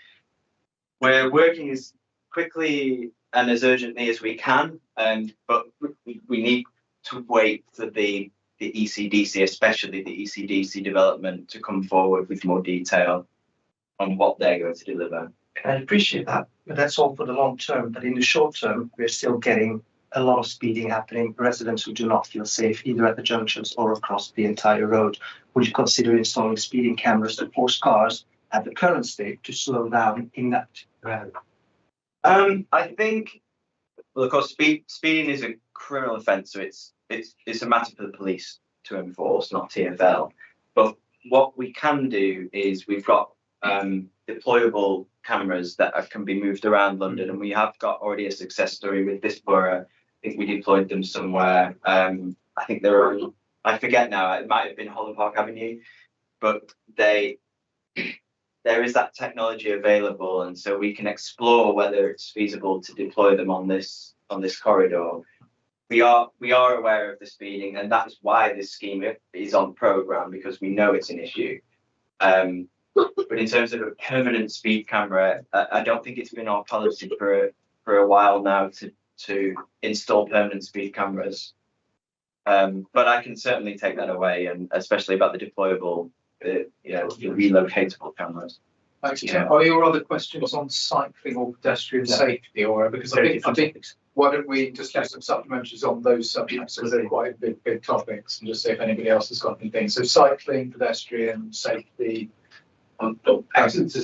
we're working as quickly and as urgently as we can, but we need to wait for the ECDC, especially the ECDC development, to come forward with more detail on what they're going to deliver. I appreciate that, but that's all for the long term. But in the short term, we're still getting a lot of speeding happening. Residents who do not feel safe either at the junctions or across the entire road. Would you consider installing speeding cameras to force cars at the current state to slow down in that area? I think, well, of course, speeding is a criminal offence, so it's a matter for the police to enforce, not TfL. But what we can do is we've got deployable cameras that can be moved around London, and we have got already a success story with this borough. I think we deployed them somewhere. I think I forget now, it might have been Holland Park Avenue, but there is that technology available, and so we can explore whether it's feasible to deploy them on this corridor. We are aware of the speeding, and that's why this scheme is on programme, because we know it's an issue. But in terms of a permanent speed camera, I don't think it's been our policy for a while now to install permanent speed cameras. But I can certainly take that away, and especially about the deployable, the relocatable cameras. Thanks, Tim. Are your other questions on cycling or pedestrian safety, or because I think why don't we just have some supplementaries on those subjects, because they're quite big topics, and just see if anybody else has got anything. So cycling, pedestrian safety. Accidents,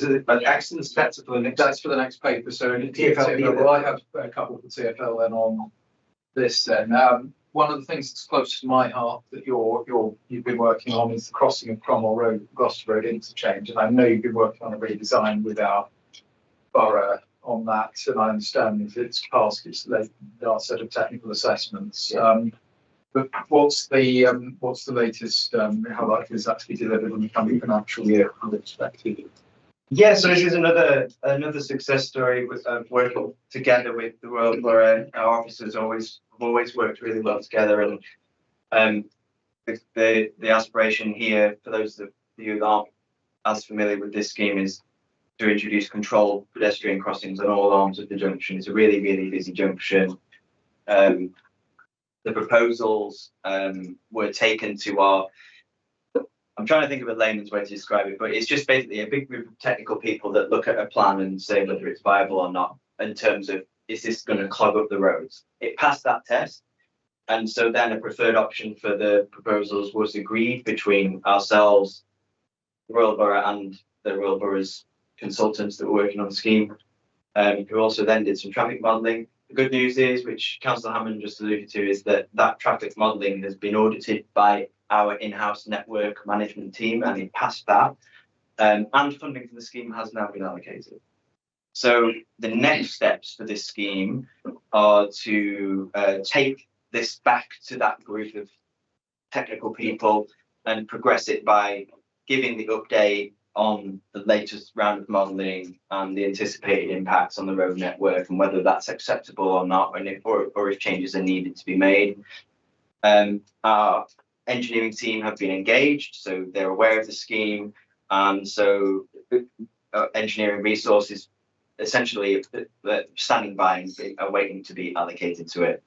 that's for the next. That's for the next paper. So in TfL, well, I have a couple for TfL then on this. Then one of the things that's close to my heart that you've been working on is the crossing of Cromwell Road, Gloucester Road interchange, and I know you've been working on a redesign with our borough on that, and I understand that it's passed our set of technical assessments. But what's the latest? How likely is that to be delivered in the coming financial year from the perspective? Yeah, so this is another success story with working together with the Royal Borough. Our officers have always worked really well together, and the aspiration here, for those of you that aren't as familiar with this scheme, is to introduce controlled pedestrian crossings on all arms of the junction. It's a really, really busy junction. The proposals were taken to our, I'm trying to think of a layman's way to describe it, but it's just basically a big group of technical people that look at a plan and say whether it's viable or not, in terms of, is this going to clog up the roads? It passed that test. And so then a preferred option for the proposals was agreed between ourselves, the Royal Borough, and the Royal Borough's consultants that were working on the scheme, who also then did some traffic modelling. The good news is, which Councillor Hammond just alluded to, is that traffic modelling has been audited by our in-house network management team, and it passed that. And funding for the scheme has now been allocated. So the next steps for this scheme are to take this back to that group of technical people and progress it by giving the update on the latest round of modelling and the anticipated impacts on the road network, and whether that's acceptable or not, and if changes are needed to be made. Our engineering team have been engaged, so they're aware of the scheme, and so engineering resources essentially standing by and are waiting to be allocated to it.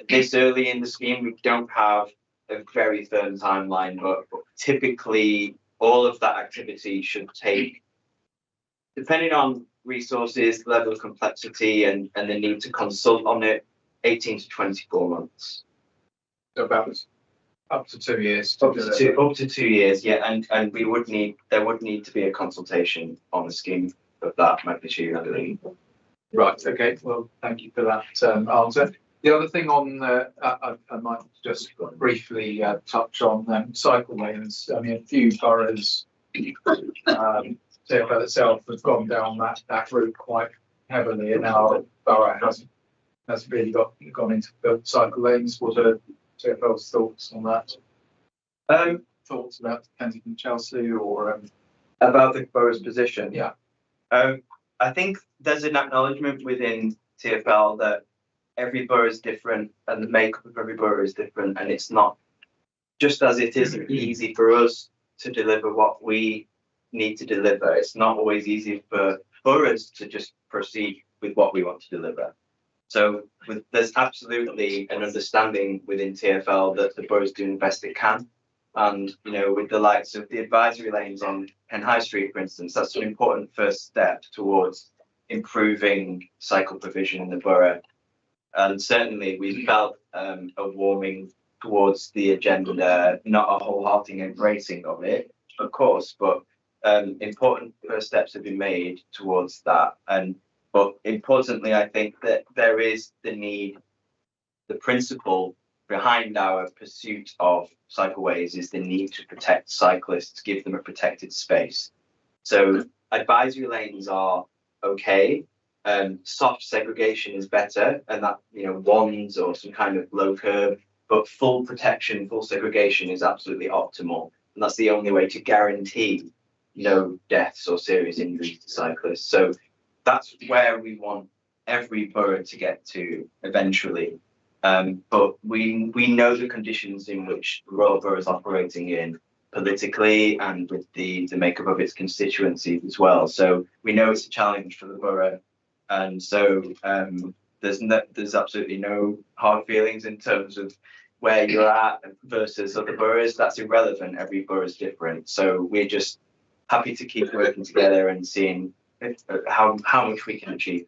This early in the scheme, we don't have a very firm timeline, but typically all of that activity should take, depending on resources, level of complexity, and the need to consult on it, 18 to 24 months. So about up to 2 years. Up to 2 years, yeah, and there would need to be a consultation on the scheme of that magnitude, I believe. Right, okay, well, thank you for that answer. The other thing on, I might just briefly touch on cycle lanes. I mean, a few boroughs, TfL itself has gone down that route quite heavily, and our borough hasn't really gone into built cycle lanes. What are TfL's thoughts on that? Thoughts about Kensington, Chelsea, or About the borough's position. Yeah. I think there's an acknowledgement within TfL that every borough is different and the makeup of every borough is different, and it's not just as it isn't easy for us to deliver what we need to deliver. It's not always easy for boroughs to just proceed with what we want to deliver. So there's absolutely an understanding within TfL that the borough's doing the best it can. And, you know, with the likes of the advisory lanes on Penn High Street, for instance, that's an important first step towards improving cycle provision in the borough. And certainly we felt a warming towards the agenda, not a wholehearted embracing of it, of course, but important first steps have been made towards that. But importantly, I think that there is the need, the principle behind our pursuit of cycleways is the need to protect cyclists, give them a protected space. So advisory lanes are okay. Soft segregation is better, and that, you know, wands or some kind of low curb, but full protection, full segregation is absolutely optimal. And that's the only way to guarantee no deaths or serious injuries to cyclists. So that's where we want every borough to get to eventually. But we know the conditions in which the Royal Borough is operating in politically and with the makeup of its constituencies as well. So we know it's a challenge for the borough. And so there's absolutely no hard feelings in terms of where you're at versus other boroughs. That's irrelevant. Every borough is different. So we're just happy to keep working together and seeing how much we can achieve.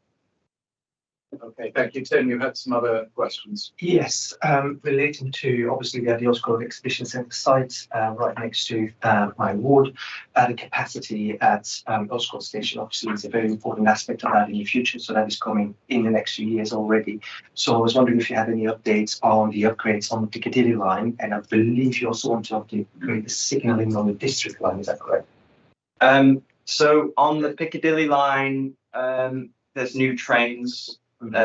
Okay, thank you. Tim, you had some other questions. Yes, relating to obviously the Oscar Exhibition Centre site right next to my ward. The capacity at Oscar Station obviously is a very important aspect of that in the future. So that is coming in the next few years already. So I was wondering if you had any updates on the upgrades on the Piccadilly line, and I believe you also want to upgrade the signalling on the District line. Is that correct? So on the Piccadilly line, there's new trains.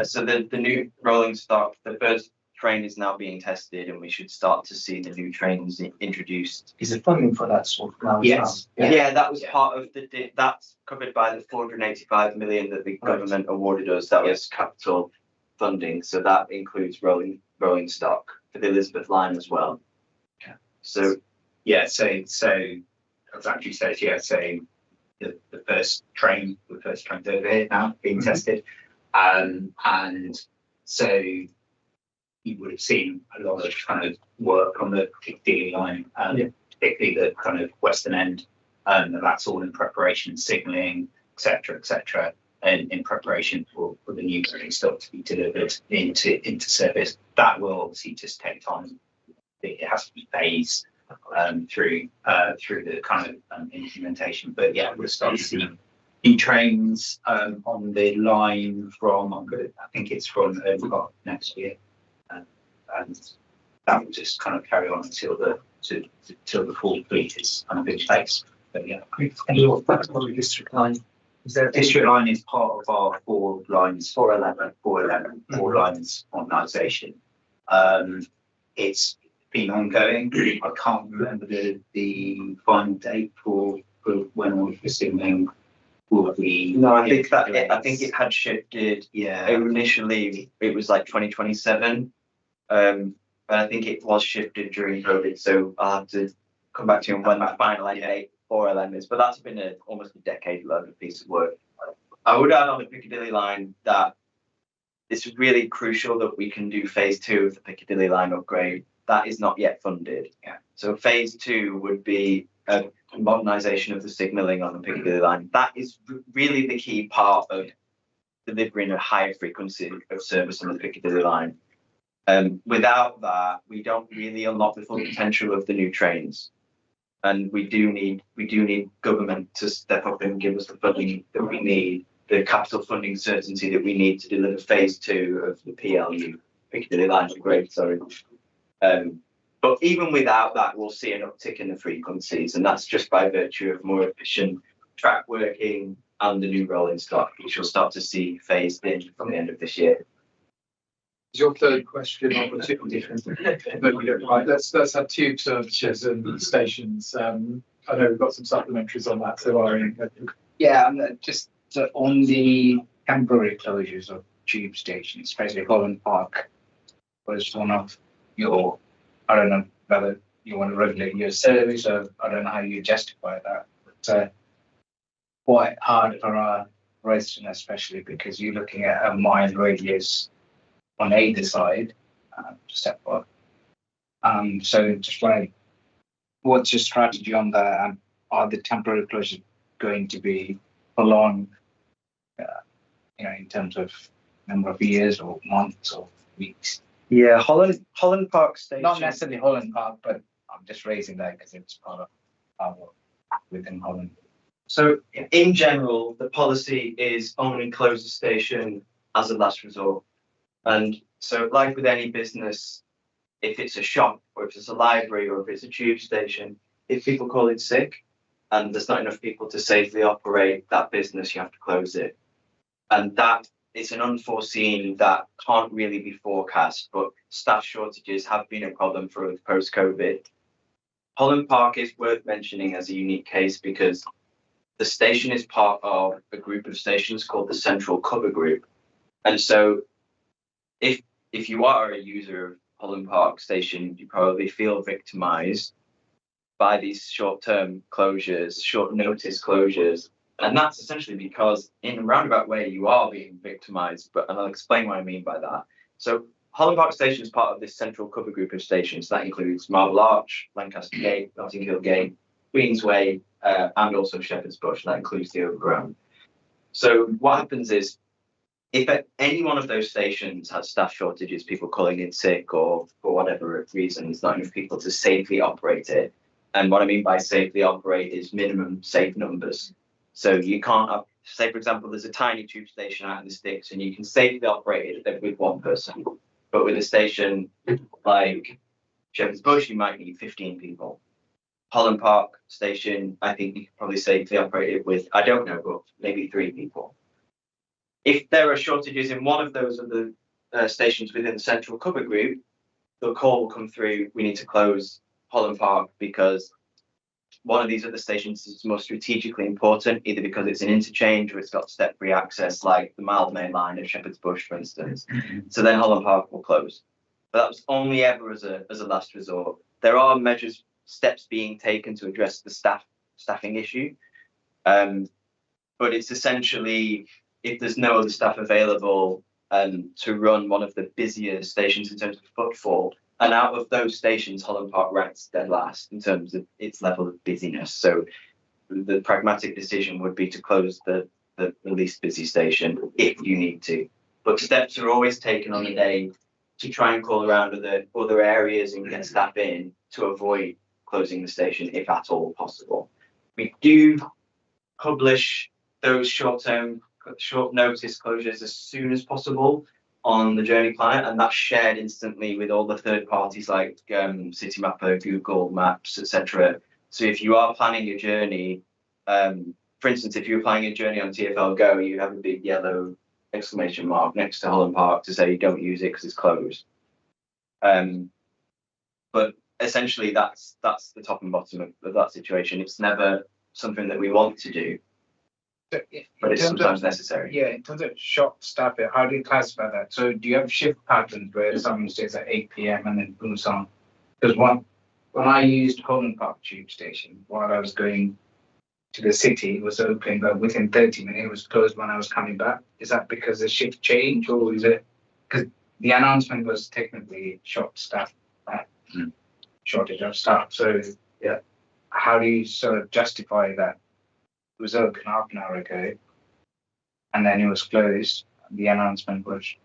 So the new rolling stock, the first train is now being tested, and we should start to see the new trains introduced. Is there funding for that sort of now? Yes. Yeah, that was part of that's covered by the 485 million that the government awarded us. That was capital funding. So that includes rolling stock for the Elizabeth line as well. Okay. So yeah, so as Andrew says, yeah, so the first trains over here now being tested. And so you would have seen a lot of kind of work on the Piccadilly line, particularly the kind of western end, and that's all in preparation, signalling, etc., and in preparation for the new rolling stock to be delivered into service. That will obviously just take time. It has to be phased through the kind of implementation. But yeah, we'll start to see new trains on the line from, I think it's from next year, and that will just kind of carry on until the full fleet is kind of in place. But yeah, and your District line, is there? District line is part of our 4 lines modernisation. It's been ongoing. I can't remember the final date for when all the signalling. No, I think it had shifted. Yeah. Initially, it was like 2027, but I think it was shifted during COVID. So I'll have to come back to you on when that final date for LM is. But that's been almost a decade-long piece of work. I would add on the Piccadilly line that it's really crucial that we can do phase 2 of the Piccadilly line upgrade. That is not yet funded. Yeah. So phase 2 would be a modernisation of the signalling on the Piccadilly line. That is really the key part of delivering a higher frequency of service on the Piccadilly line. Without that, we don't really unlock the full potential of the new trains, and we do need government to step up and give us the funding that we need the capital funding certainty that we need to deliver phase 2 of the PLU, Piccadilly Line Upgrade, sorry. But even without that, we'll see an uptick in the frequencies, and that's just by virtue of more efficient track working and the new rolling stock, which we'll start to see phased in from the end of this year. Is your third question on particularly different? Right, let's have tube services and stations. I know we've got some supplementaries on that, so Irene. Yeah, and just on the temporary closures of tube stations, especially Holland Park was one of your, I don't know whether you want to regulate your service or I don't know how you justify that, but quite hard for our residents, especially because you're looking at a mile radius on either side, step one. So just wondering, what's your strategy on that? And are the temporary closures going to be prolonged, in terms of number of years or months or weeks? Yeah, Holland Park Station. Not necessarily Holland Park, but I'm just raising that because it's part of our within Holland. So in general, the policy is only close the station as a last resort. And so like with any business, if it's a shop or if it's a library or if it's a tube station, if people call in sick and there's not enough people to safely operate that business, you have to close it. And that is an unforeseen that can't really be forecast, but staff shortages have been a problem for us post-COVID. Holland Park is worth mentioning as a unique case because the station is part of a group of stations called the Central Cover Group. And so if you are a user of Holland Park Station, you probably feel victimized by these short-term closures, short notice closures. And that's essentially because in a roundabout way, you are being victimized, and I'll explain what I mean by that. So Holland Park Station is part of this Central Cover Group of stations. That includes Marble Arch, Lancaster Gate, Notting Hill Gate, Queensway, and also Shepherd's Bush. That includes the Overground. So what happens is, if at any one of those stations has staff shortages, people calling in sick or for whatever reason, there's not enough people to safely operate it. And what I mean by safely operate is minimum safe numbers. So you can't, say for example, there's a tiny tube station out in the sticks and you can safely operate it with one person. But with a station like Shepherd's Bush, you might need 15 people. Holland Park Station, I think you can probably safely operate it with, I don't know, but maybe 3 people. If there are shortages in one of those other stations within the Central Cover Group, the call will come through, we need to close Holland Park because one of these other stations is more strategically important, either because it's an interchange or it's got step-free access, like the Mildmay line of Shepherd's Bush, for instance. So then Holland Park will close. But that was only ever as a last resort. There are steps being taken to address the staffing issue. But it's essentially, if there's no other staff available to run one of the busier stations in terms of footfall, and out of those stations, Holland Park ranks dead last in terms of its level of busyness. So the pragmatic decision would be to close the least busy station if you need to. But steps are always taken on the day to try and call around other areas and get staff in to avoid closing the station if at all possible. We do publish those short notice closures as soon as possible on the journey plan, and that's shared instantly with all the third parties like Citymapper, Google Maps, etc. So if you are planning a journey, for instance, if you're planning a journey on TfL Go, you have a big yellow exclamation mark next to Holland Park to say you don't use it because it's closed. But essentially that's the top and bottom of that situation. It's never something that we want to do, but it's sometimes necessary. Yeah, in terms of shop staff, how do you classify that? So do you have shift patterns where someone stays at 8 p.m. and then moves on? Because when I used Holland Park tube station while I was going to the city, it was open, but within 30 minutes it was closed when I was coming back. Is that because the shift change, or is it because the announcement was technically short staff, shortage of staff? So yeah, how do you sort of justify that? It was open half an hour ago, and then it was closed. The announcement was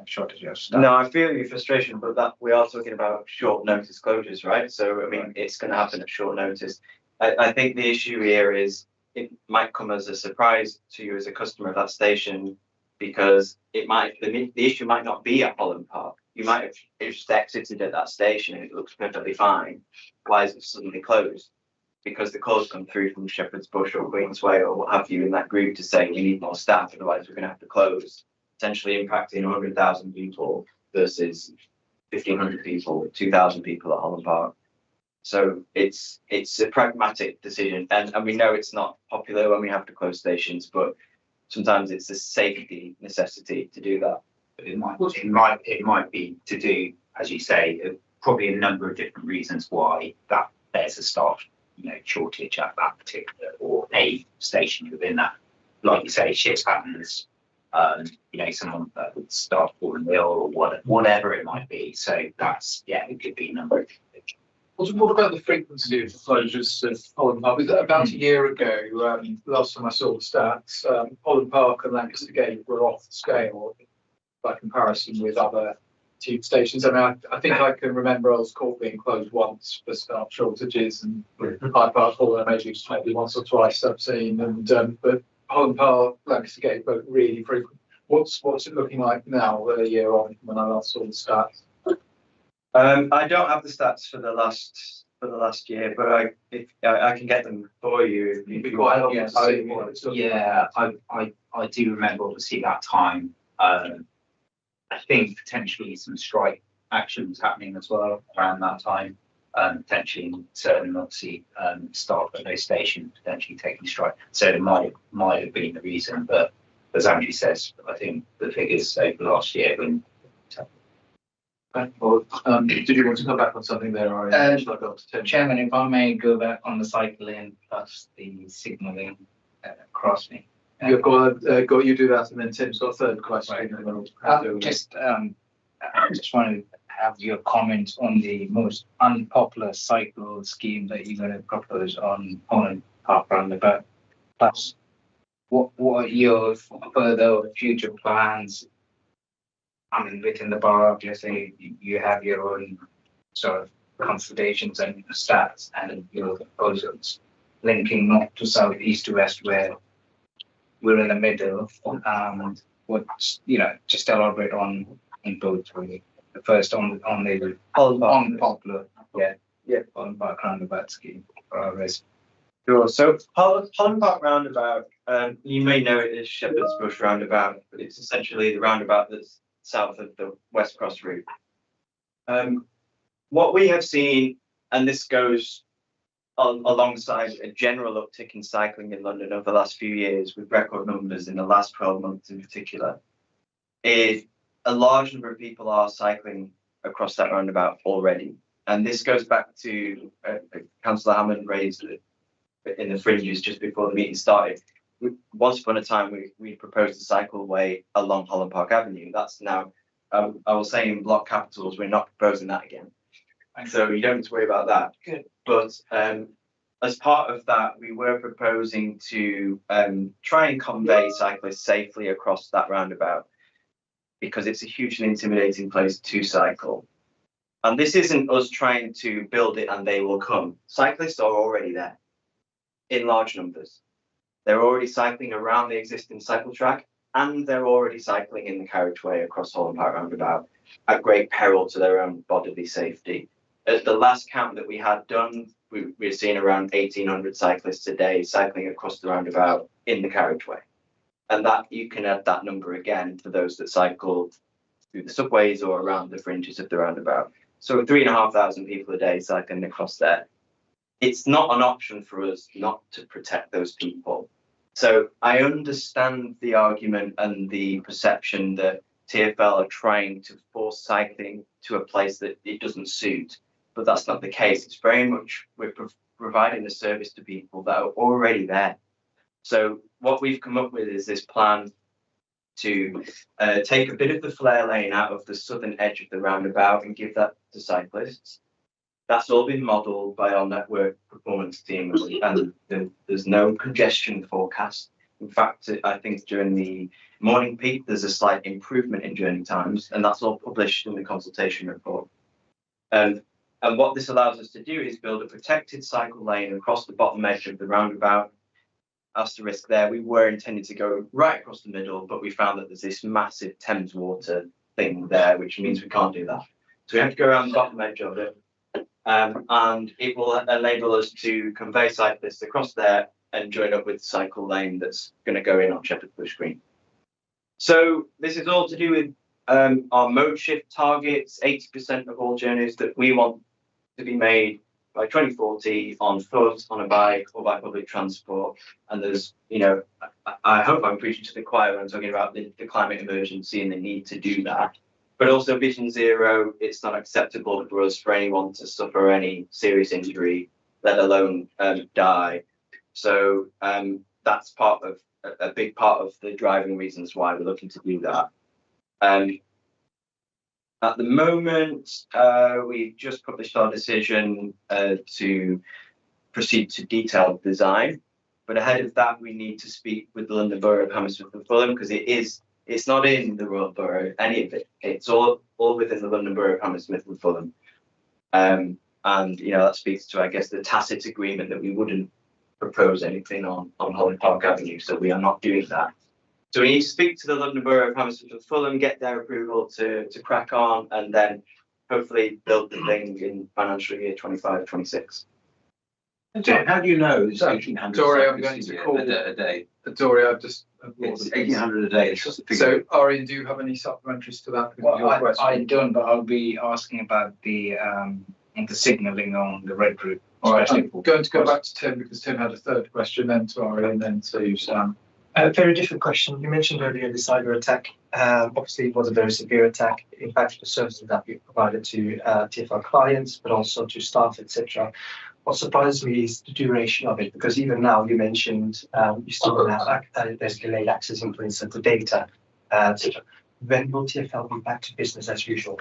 shortage of staff. No, I feel your frustration, but that we are talking about short notice closures, right? So I mean, it's going to happen at short notice. I think the issue here is it might come as a surprise to you as a customer of that station, because the issue might not be at Holland Park. You might have just exited at that station and it looks perfectly fine. Why is it suddenly closed? Because the calls come through from Shepherd's Bush or Queensway or what have you in that group to say we need more staff, otherwise we're going to have to close, potentially impacting 100,000 people versus 1,500 people, 2,000 people at Holland Park. So it's a pragmatic decision, and we know it's not popular when we have to close stations, but sometimes it's a safety necessity to do that. But it might be to do, as you say, probably a number of different reasons why that there's a staff, shortage at that particular or a station within that. Like you say, shift patterns. Someone that would start falling ill or whatever it might be. So that's it could be a number of different things. What about the frequency of the closures of Holland Park? Was that about a year ago? Last time I saw the stats, Holland Park and Lancaster Gate were off the scale by comparison with other tube stations. I mean, I think I can remember Earls Court being closed once for staff shortages, and Hyde Park Hall maybe once or twice I've seen. And but Holland Park, Lancaster Gate, both really frequent. What's it looking like now, a year on when I last saw the stats? I don't have the stats for the last year, but I can get them for you. It'd be quite helpful to see what it's looking like. I do remember obviously that time. I think potentially some strike actions happening as well around that time. Potentially certain obviously staff at those stations potentially taking strike. So it might have been the reason, but as Andrew says, I think the figures over the last year when. Did you want to come back on something there, or Chairman, if I may go back on the cycle lane plus the signalling crossing. You've got you do that, and then Tim's got a third question. Right. I just want to have your comments on the most unpopular cycle scheme that you're going to propose on Holland Park Roundabout. Plus, what are your further future plans? I mean, within the borough, obviously, you have your own sort of consultations and stats and your proposals linking north to south, east to west, where we're in the middle. Just elaborate on both really. The first on the unpopular, Holland Park Roundabout scheme for our residents. Sure. So Holland Park Roundabout, you may know it as Shepherd's Bush Roundabout, but it's essentially the roundabout that's south of the West Cross route. What we have seen, and this goes alongside a general uptick in cycling in London over the last few years, with record numbers in the last 12 months in particular, is a large number of people are cycling across that roundabout already. And this goes back to Councillor Hammond raised in the fringes just before the meeting started. Once upon a time, we proposed a cycleway along Holland Park Avenue. That's now, I will say in block capitals, we're not proposing that again. So you don't have to worry about that. Good. But as part of that, we were proposing to try and convey cyclists safely across that roundabout, because it's a hugely intimidating place to cycle. And this isn't us trying to build it and they will come. Cyclists are already there in large numbers. They're already cycling around the existing cycle track, and they're already cycling in the carriageway across Holland Park Roundabout at great peril to their own bodily safety. At the last count that we had done, we're seeing around 1,800 cyclists a day cycling across the roundabout in the carriageway. And that you can add that number again for those that cycle through the subways or around the fringes of the roundabout. So 3,500 people a day cycling across there. It's not an option for us not to protect those people. So I understand the argument and the perception that TfL are trying to force cycling to a place that it doesn't suit, but that's not the case. It's very much we're providing a service to people that are already there. So what we've come up with is this plan to take a bit of the flare lane out of the southern edge of the roundabout and give that to cyclists. That's all been modelled by our network performance team, and there's no congestion forecast. In fact, I think during the morning peak, there's a slight improvement in journey times, and that's all published in the consultation report. And what this allows us to do is build a protected cycle lane across the bottom edge of the roundabout, asterisk there. We were intending to go right across the middle, but we found that there's this massive Thames water thing there, which means we can't do that. So we have to go around the bottom edge of it. And it will enable us to convey cyclists across there and join up with the cycle lane that's going to go in on Shepherd Bush Green. So this is all to do with our mode shift targets, 80% of all journeys that we want to be made by 2040 on foot, on a bike, or by public transport. And there's, you know, I hope I'm preaching to the choir when I'm talking about the climate emergency and the need to do that. But also Vision Zero, it's not acceptable for us, for anyone to suffer any serious injury, let alone die. So that's part of a big part of the driving reasons why we're looking to do that. At the moment, we just published our decision to proceed to detailed design. But ahead of that, we need to speak with the London Borough of Hammersmith and Fulham, because it's not in the Royal Borough, any of it. It's all within the London Borough of Hammersmith and Fulham. And, you know, that speaks to, I guess, the tacit agreement that we wouldn't propose anything on Holland Park Avenue. So we are not doing that. So we need to speak to the London Borough of Hammersmith and Fulham, get their approval to crack on, and then hopefully build the thing in financial year 25-26. John, how do you know it's So, 1,800 Dory, I'm cyclists going to a call- a day? Dory, I've just. It's 1,800 a day. It's just a figure. So, Ari, do you have any supplementaries to that? Well, I don't, but I'll be asking about the signalling on the red route. All right, especially I'm for- going to go back to Tim, because Tim had a third question, then to Ari, and then to Sam. A very different question. You mentioned earlier the cyber attack. Obviously, it was a very severe attack. It impacted the services that we provided to TfL clients, but also to staff, etc. What surprised me is the duration of it, because even now you mentioned you still don't have there's delayed access into instance the data, etc. When will TfL be back to business as usual?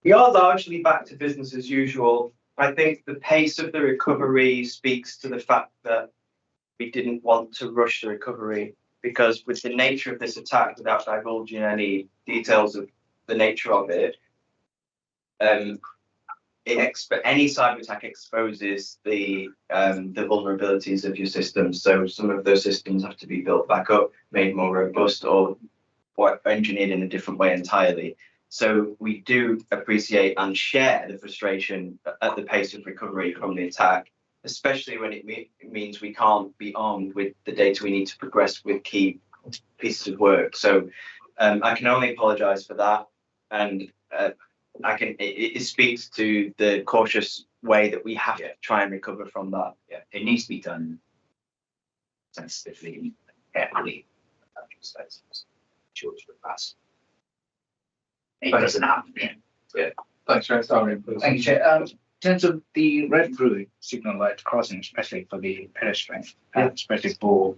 We are largely back to business as usual. I think the pace of the recovery speaks to the fact that we didn't want to rush the recovery, because with the nature of this attack, without divulging any details of the nature of it, any cyber attack exposes the vulnerabilities of your systems. So some of those systems have to be built back up, made more robust, or engineered in a different way entirely. So we do appreciate and share the frustration at the pace of recovery from the attack, especially when it means we can't be armed with the data we need to progress with key pieces of work. So I can only apologise for that, and it speaks to the cautious way that we have to try and recover from that. Yeah, it needs to be done sensitively, carefully. Sure, pass. It Thanks. doesn't happen. Yeah. Thanks, Ari, please. Thank you, Chair. In terms of the red route signal light crossing, especially for the pedestrians, especially for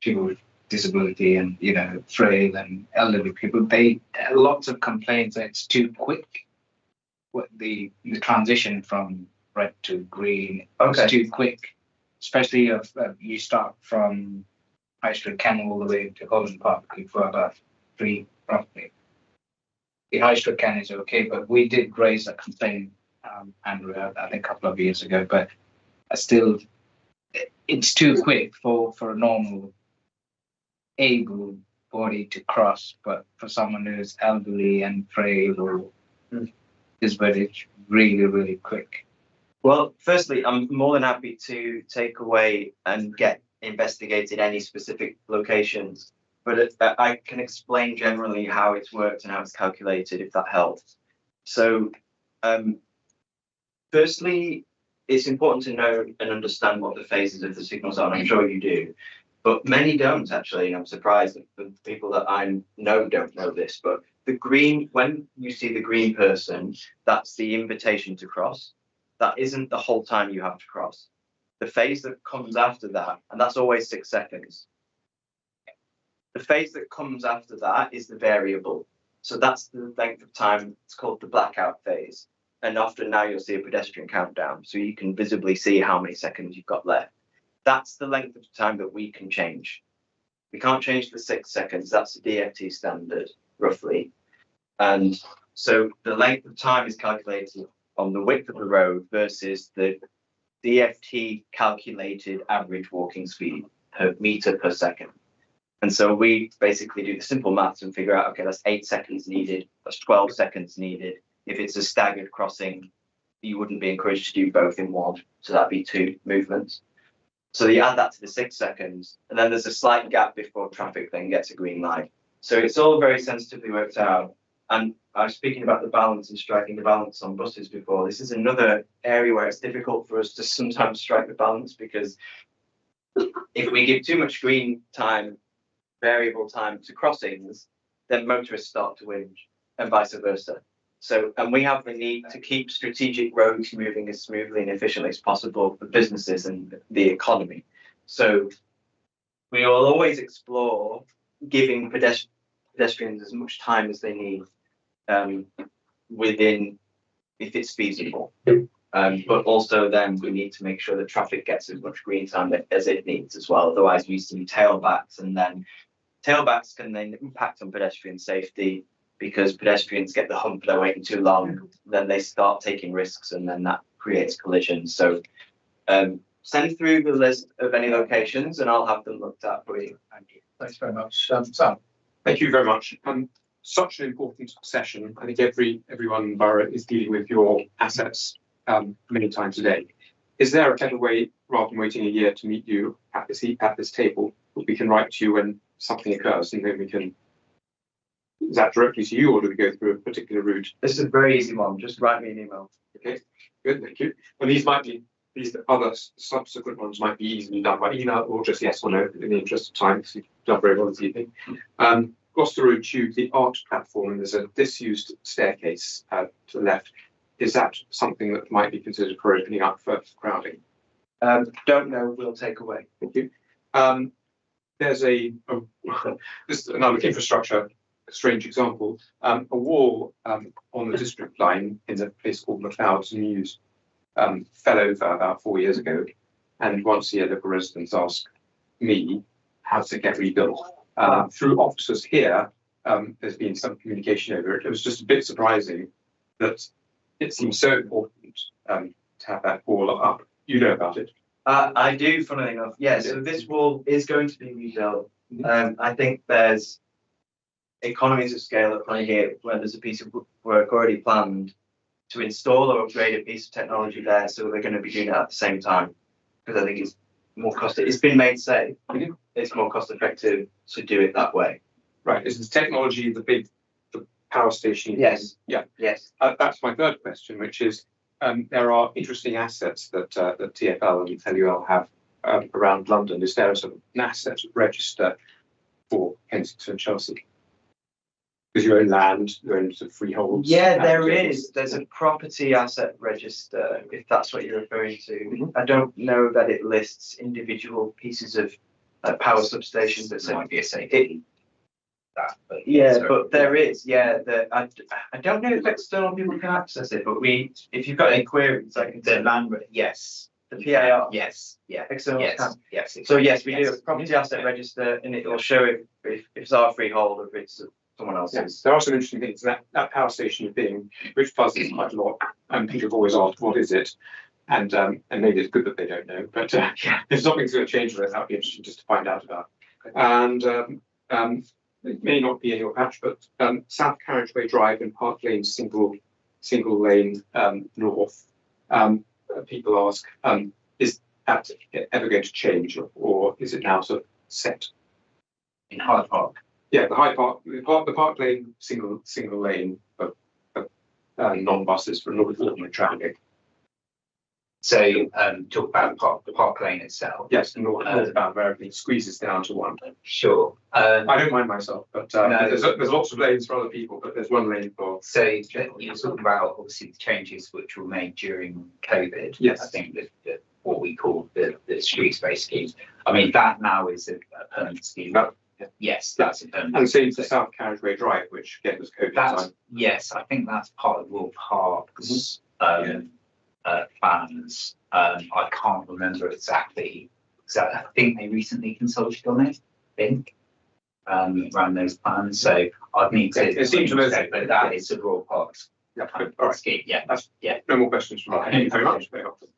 people with disability and, you know, frail and elderly people, lots of complaints that it's too quick. What the transition from red to green is too quick, especially if you start from High Street Cannon all the way to Holland Park for about 3 roughly. The High Street Cannon is okay, but we did raise a complaint, Andrew, I think a couple of years ago, but it's too quick for a normal able body to cross, but for someone who's elderly and frail or it's really, really quick. Well, firstly, I'm more than happy to take away and get investigated any specific locations, but I can explain generally how it's worked and how it's calculated, if that helps. So, firstly, it's important to know and understand what the phases of the signals are, and I'm sure you do, but many don't actually, and I'm surprised that the people that I know don't know this, but the green, when you see the green person, that's the invitation to cross. That isn't the whole time you have to cross. The phase that comes after that, and that's always 6 seconds. The phase that comes after that is the variable. So that's the length of time, it's called the blackout phase. And often now you'll see a pedestrian countdown, so you can visibly see how many seconds you've got left. That's the length of time that we can change. We can't change the 6 seconds, that's the DFT standard, roughly. And so the length of time is calculated on the width of the road versus the DFT calculated average walking speed per meter per second. And so we basically do the simple maths and figure out, okay, that's 8 seconds needed, that's 12 seconds needed. If it's a staggered crossing, you wouldn't be encouraged to do both in one, so that'd be 2 movements. So you add that to the 6 seconds, and then there's a slight gap before traffic then gets a green light. So it's all very sensitively worked out. And I was speaking about the balance and striking the balance on buses before. This is another area where it's difficult for us to sometimes strike the balance, because if we give too much green time, variable time to crossings, then motorists start to whinge, and vice versa. So, and we have the need to keep strategic roads moving as smoothly and efficiently as possible for businesses and the economy. So we will always explore giving pedestrians as much time as they need within, if it's feasible. But also then we need to make sure that traffic gets as much green time as it needs as well. Otherwise we see tailbacks, and then tailbacks can then impact on pedestrian safety, because pedestrians get the hump, they're waiting too long, then they start taking risks, and then that creates collisions. So send through the list of any locations and I'll have them looked at for you. Thank you. Thanks very much. Sam? Thank you very much. Such an important session. I think everyone in the borough is dealing with your assets many times a day. Is there a better way, rather than waiting a year to meet you at this table, that we can write to you when something occurs, and then we can, is that directly to you, or do we go through a particular route? This is a very easy one. Just write me an email. Okay, good, thank you. Well, these other subsequent ones might be easily done by email, or just yes or no in the interest of time, because you've done very well this evening. Gloucester Road Tube, the art platform, and there's a disused staircase to the left. Is that something that might be considered for opening up for crowding? Don't know, we'll take away. Thank you. There's this is another infrastructure, a strange example. A wall on the district line in a place called McLeod's News fell over about 4 years ago, and once a year local residents ask me how to get rebuilt. Through officers here, there's been some communication over it. It was just a bit surprising that it seems so important to have that wall up. You know about it. I do, funnily enough. Yeah, so this wall is going to be rebuilt. I think there's economies of scale at play here, where there's a piece of work already planned to install or upgrade a piece of technology there, so they're going to be doing it at the same time, because I think it's more it's been made safe. It's more cost effective to do it that way. Right, is the technology the power station? Yes. Yeah. Yes. That's my third question, which is there are interesting assets that TfL and LUL have around London. Is there a sort of an asset register for Kensington and Chelsea? Because you own land, you own sort of freeholds. Yeah, there is. There's a property asset register, if that's what you're referring to. I don't know that it lists individual pieces of power substations. That might be a safety. But there is. Yeah, I don't know if external people can access it, but if you've got any queries, I can. The land, yes. The PAR. Yes. Yeah. External can. Yes. So yes, we do a property asset register, and it will show if it's our freehold or if it's someone else's. Yes, there are some interesting things. That power station thing, which puzzles quite a lot, and people have always asked, what is it? And maybe it's good that they don't know, but if something's going to change with it, that would be interesting just to find out about. And it may not be in your patch, but South Carriageway Drive and Park Lane single lane north. People ask, is that ever going to change, or is it now sort of set? In Hyde Park. Yeah, the Park Lane single lane for non-buses for ordinary traffic. So talk about the Park Lane itself. Yes, northbound where everything squeezes down to one. Sure. I don't mind myself, but there's lots of lanes for other people, but there's one lane for. So you're talking about obviously the changes which were made during COVID. Yes. I think that what we call the street space scheme. I mean that now is a permanent scheme. Yes, that's a permanent. And same for South Carriageway Drive, which again was COVID time. Yes, I think that's part of Royal Park's plans. I can't remember exactly. So I think they recently consulted on it. I think around those plans. So I'd need to. It seems to me, but that is a Royal Park's all right. scheme. Yeah. No more questions from me. Thank you very much.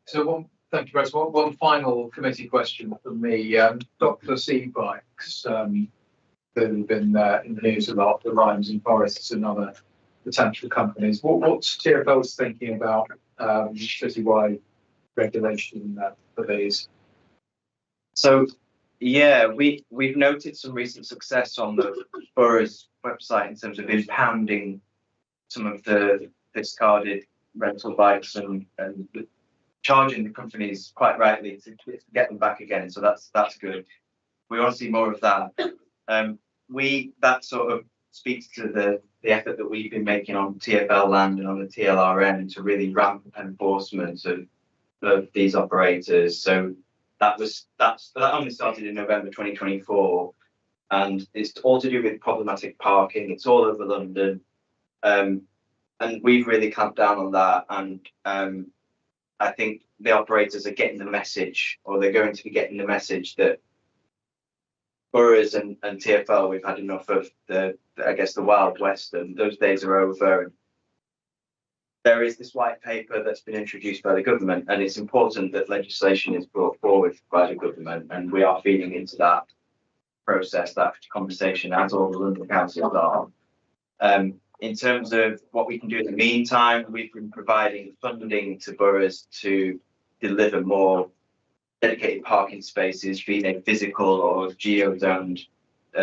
So Thank you, Rose. One final committee question from me. Dr. E-bikes, they've been in the news a lot, the Limes and Forests and other potential companies. What's TfL's thinking about citywide regulation for these? So, yeah, we've noted some recent success on the borough's website in terms of impounding some of the discarded rental bikes and charging the companies quite rightly to get them back again. So that's good. We want to see more of that. That sort of speaks to the effort that we've been making on TfL land and on the TLRN to really ramp up enforcement of these operators. So that only started in November 2024, and it's all to do with problematic parking. It's all over London, and we've really clamped down on that. And I think the operators are getting the message, or they're going to be getting the message that boroughs and TfL, we've had enough of the Wild West, and those days are over. There is this white paper that's been introduced by the government, and it's important that legislation is brought forward by the government, and we are feeding into that process, that conversation, as all the London councils are. In terms of what we can do in the meantime, we've been providing funding to boroughs to deliver more dedicated parking spaces, be they physical or geo-zoned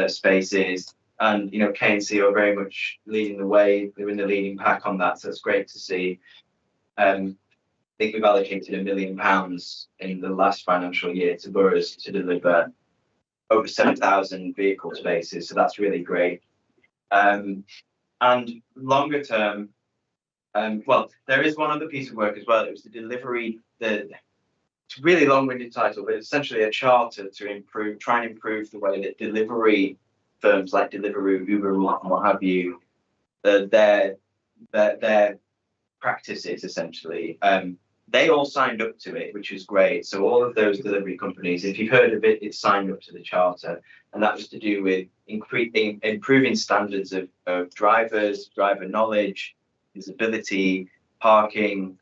spaces. And, KNC are very much leading the way. They're in the leading pack on that. So it's great to see. I think we've allocated £1 million in the last financial year to boroughs to deliver over 7,000 vehicle spaces. So that's really great. And longer term, there is one other piece of work as well. It was the delivery, it's a really long-winded title, but it's essentially a charter to try and improve the way that delivery firms like Deliveroo, Uber, and what have you, their practices essentially. They all signed up to it, which is great. So all of those delivery companies, if you've heard of it, it's signed up to the charter, and that was to do with improving standards of drivers, driver knowledge, visibility, parking,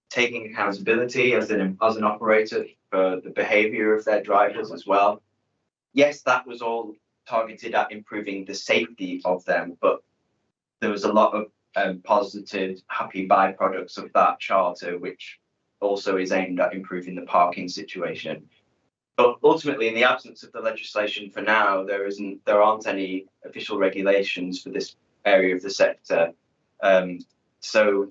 taking accountability as an operator for the behaviour of their drivers as well. Yes, that was all targeted at improving the safety of them, but there was a lot of positive, happy byproducts of that charter, which also is aimed at improving the parking situation. But ultimately, in the absence of the legislation for now, there aren't any official regulations for this area of the sector. So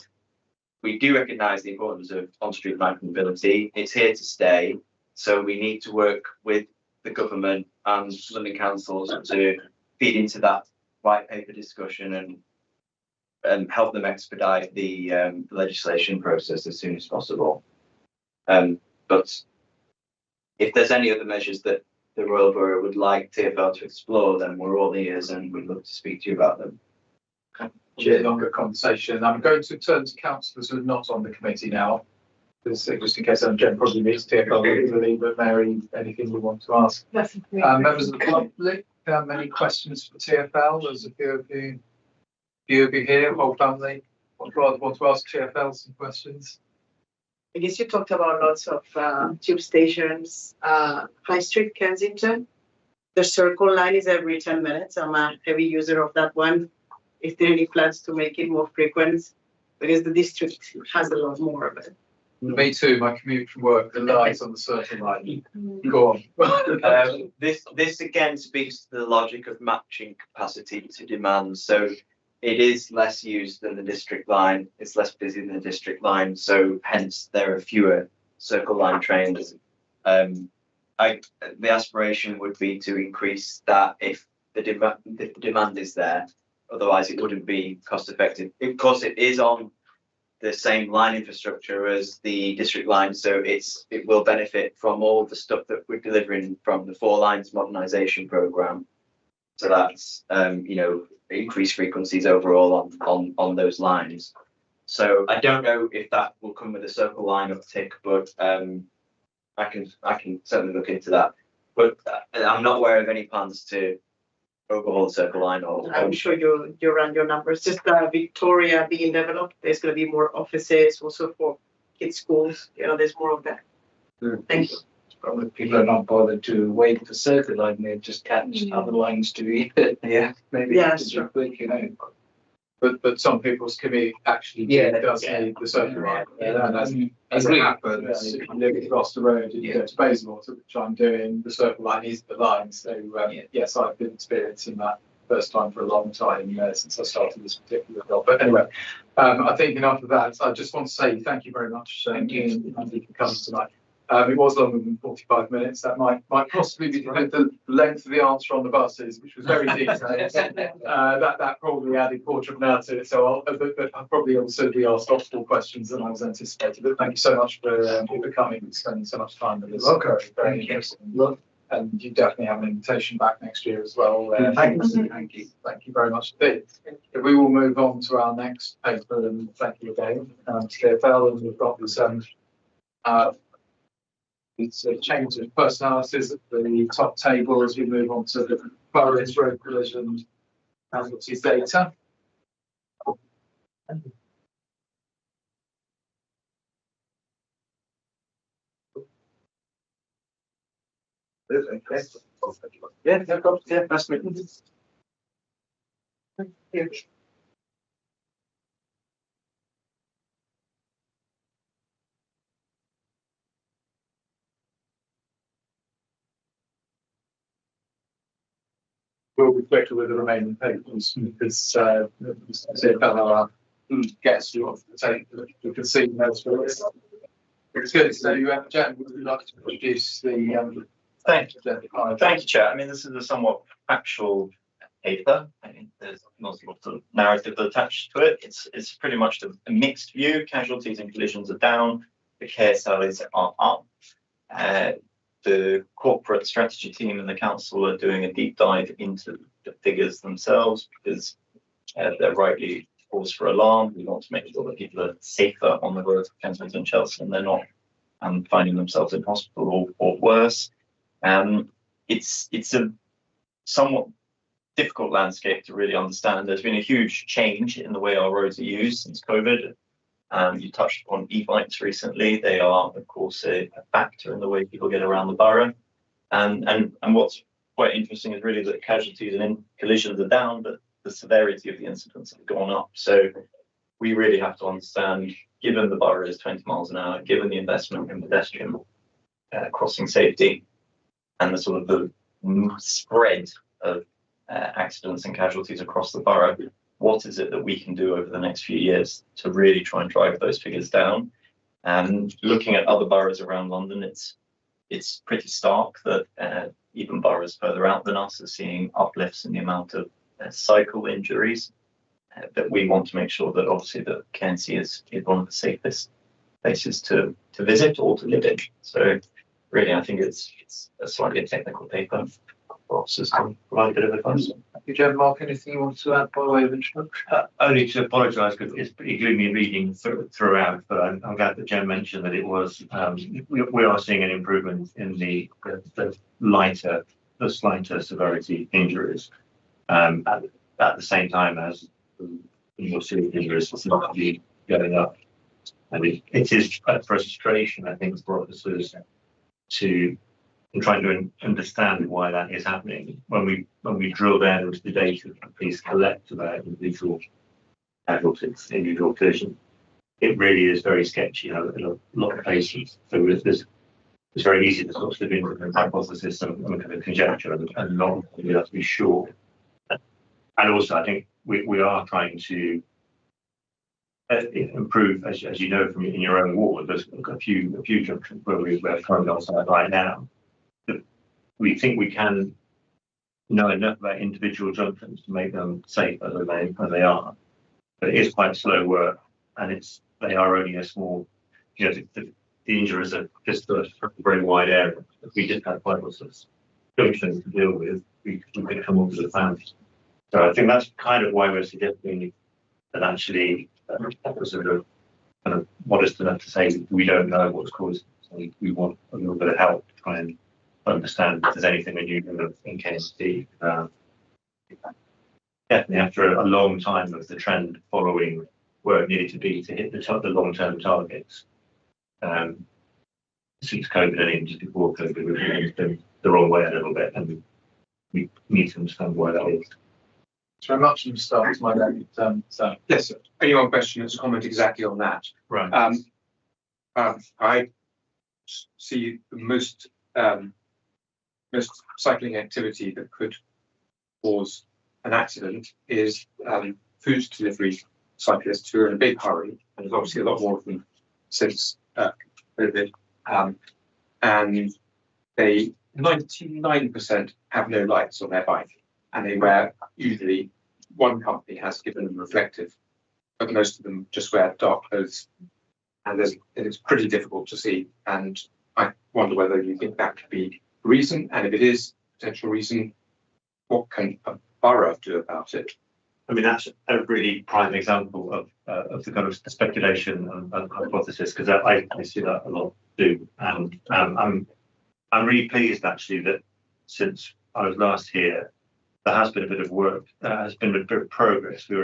we do recognise the importance of on-street mobility. It's here to stay. So we need to work with the government and London councils to feed into that white paper discussion and help them expedite the legislation process as soon as possible. But if there's any other measures that the Royal Borough would like TfL to explore, then we're all ears and we'd love to speak to you about them. Longer conversation. I'm going to turn to councillors who are not on the committee now, just in case Jen probably meets TfL regularly, but Mary, anything you want to ask? Members of the public, any questions for TfL? There's a few of you here, whole family. Want to ask TfL some questions? I guess you talked about lots of tube stations, High Street, Kensington. The Circle line is every 10 minutes. I'm a heavy user of that one. Is there any plans to make it more frequent? Because the district has a lot more of it. Me too. My commute from work relies on the Circle line. Go on. This again speaks to the logic of matching capacity to demand. So it is less used than the district line. It's less busy than the district line. So hence there are fewer Circle line trains. The aspiration would be to increase that if the demand is there. Otherwise, it wouldn't be cost effective. Of course, it is on the same line infrastructure as the district line, so it will benefit from all the stuff that we're delivering from the 4 lines modernisation programme. So that's increased frequencies overall on those lines. So I don't know if that will come with a Circle line uptick, but I can certainly look into that. But I'm not aware of any plans to overhaul the Circle line. I'm sure you run your numbers. Just Victoria being developed, there's going to be more offices also for kids' schools, there's more of that. Thank you. Probably people are not bothered to wait for Circle Line, they just catch other lines to it. Yeah. Maybe Yeah, it's sure. quick, But some people's commute actually does need the Circle Line. And as it Agreed. happens, if you live across the road and you go to Bayswater, which I'm doing, the Circle Line is the line. So yes, I've been experiencing that first time for a long time since I started this particular job. But anyway, I think enough of that. I just want to say thank you very much, Ian, for coming tonight. It was longer than 45 minutes. That might possibly be the length of the answer on the buses, which was very detailed. That probably added a quarter of an hour to it. So I'll probably also be asked multiple questions than I was anticipating. But thank you so much for coming and spending so much time with us. Very interesting. And you definitely have an invitation back next year as well. Thank you very much indeed. We will move on to our next paper, and thank you again to TfL. And we've got this it's a change of personalities at the top table as we move on to the boroughs, road collision, casualties data. Yeah, no problem. Yeah, nice to meet you. We'll be quicker with the remaining papers because TfL gets you off the table. You can see those. It's good. So, Jen, would you like to introduce the Thank you, Chair. I mean, this is a somewhat factual paper. I think there's not a lot of narrative attached to it. It's pretty much a mixed view. Casualties and collisions are down. The care salaries are up. The corporate strategy team and the council are doing a deep dive into the figures themselves because they're rightly cause for alarm. We want to make sure that people are safer on the roads of Kensington and Chelsea and they're not finding themselves in hospital or worse. It's a somewhat difficult landscape to really understand. There's been a huge change in the way our roads are used since COVID. You touched upon e-bikes recently. They are, of course, a factor in the way people get around the borough. And what's quite interesting is really that casualties and collisions are down, but the severity of the incidents have gone up. So we really have to understand, given the borough is 20 miles an hour, given the investment in pedestrian crossing safety, and the sort of the spread of accidents and casualties across the borough, what is it that we can do over the next few years to really try and drive those figures down? And looking at other boroughs around London, it's pretty stark that even boroughs further out than us are seeing uplifts in the amount of cycle injuries. That we want to make sure that obviously that Kensington is one of the safest places to visit or to live in. So really, I think it's a slightly technical paper for officers to provide a bit of advice. Thank you, Jen. Mark, anything you want to add by way of introduction? Only to apologise because it's pretty gloomy reading throughout, but I'm glad that Jen mentioned that it was, we are seeing an improvement in the slighter severity injuries at the same time as the more serious injuries seem to be going up. And it is a frustration, I think, for officers to trying to understand why that is happening. When we drill down into the data that police collect about individual casualties, individual collisions, it really is very sketchy in a lot of places. So it's very easy to sort of slip into a hypothesis and kind of conjecture and not really have to be sure. And also, I think we are trying to improve, as you know from in your own ward. There's a few junctions where we're currently on site right now. We think we can know enough about individual junctions to make them safe as they are, but it is quite slow work, and they are only a small. The injuries are just a very wide area. If we just had 5 or 6 junctions to deal with, we could come up with a plan. So I think that's kind of why we're suggesting that actually sort of kind of modest enough to say we don't know what's caused. So we want a little bit of help to try and understand if there's anything unusual in KSD. Definitely after a long time of the trend following where it needed to be to hit the long-term targets, since COVID and even just before COVID, we've used them the wrong way a little bit, and we need to understand why that is. Very much from the start, my name. So Yes, sir. Only one question that's comment exactly on that. Right. I see the most cycling activity that could cause an accident is food delivery cyclists who are in a big hurry, and there's obviously a lot more of them since COVID. And they 99% have no lights on their bike, and they wear, usually one company has given them reflective, but most of them just wear dark clothes, and it's pretty difficult to see. And I wonder whether you think that could be a reason, and if it is a potential reason, what can a borough do about it? I mean, that's a really prime example of the kind of speculation and hypothesis, because I see that a lot too. And I'm really pleased actually that since I was last here, there has been a bit of work, there has been a bit of progress. We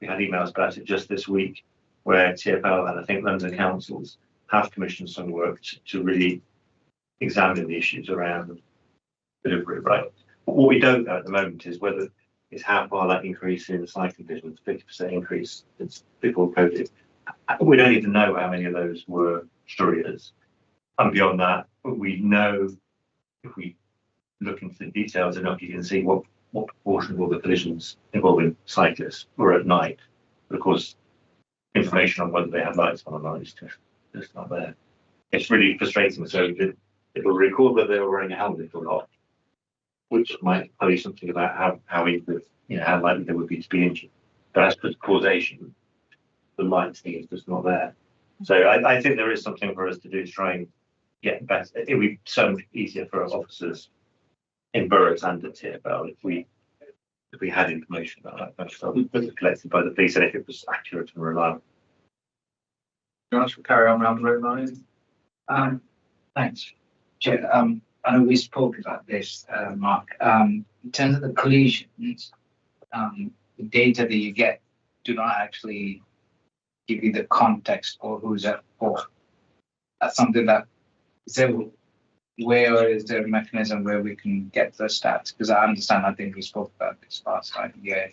had emails about it just this week, where TfL and I think London councils have commissioned some work to really examine the issues around delivery, right? But what we don't know at the moment is how far that increase in cycling vision, 50% increase since before COVID. We don't even know how many of those were couriers. And beyond that, we know, if we look into the details enough, you can see what proportion of all the collisions involving cyclists were at night. But of course, information on whether they had lights on or not is just not there. It's really frustrating. So it will record whether they were wearing a helmet or not, which might tell you something about how likely they would be to be injured. But as for causation, the light thing is just not there. So I think there is something for us to do to try and get better. It would be so much easier for our officers in boroughs and at TfL if we had information about that kind of stuff collected by the police, and if it was accurate and reliable. you want to carry on around the road, Ryan? Thanks, Chair. I know we spoke about this, Mark. In terms of the collisions, the data that you get do not actually give you the context or who's at fault. That's something that is there where is there a mechanism where we can get those stats? Because I understand, I think we spoke about this last time. Yeah,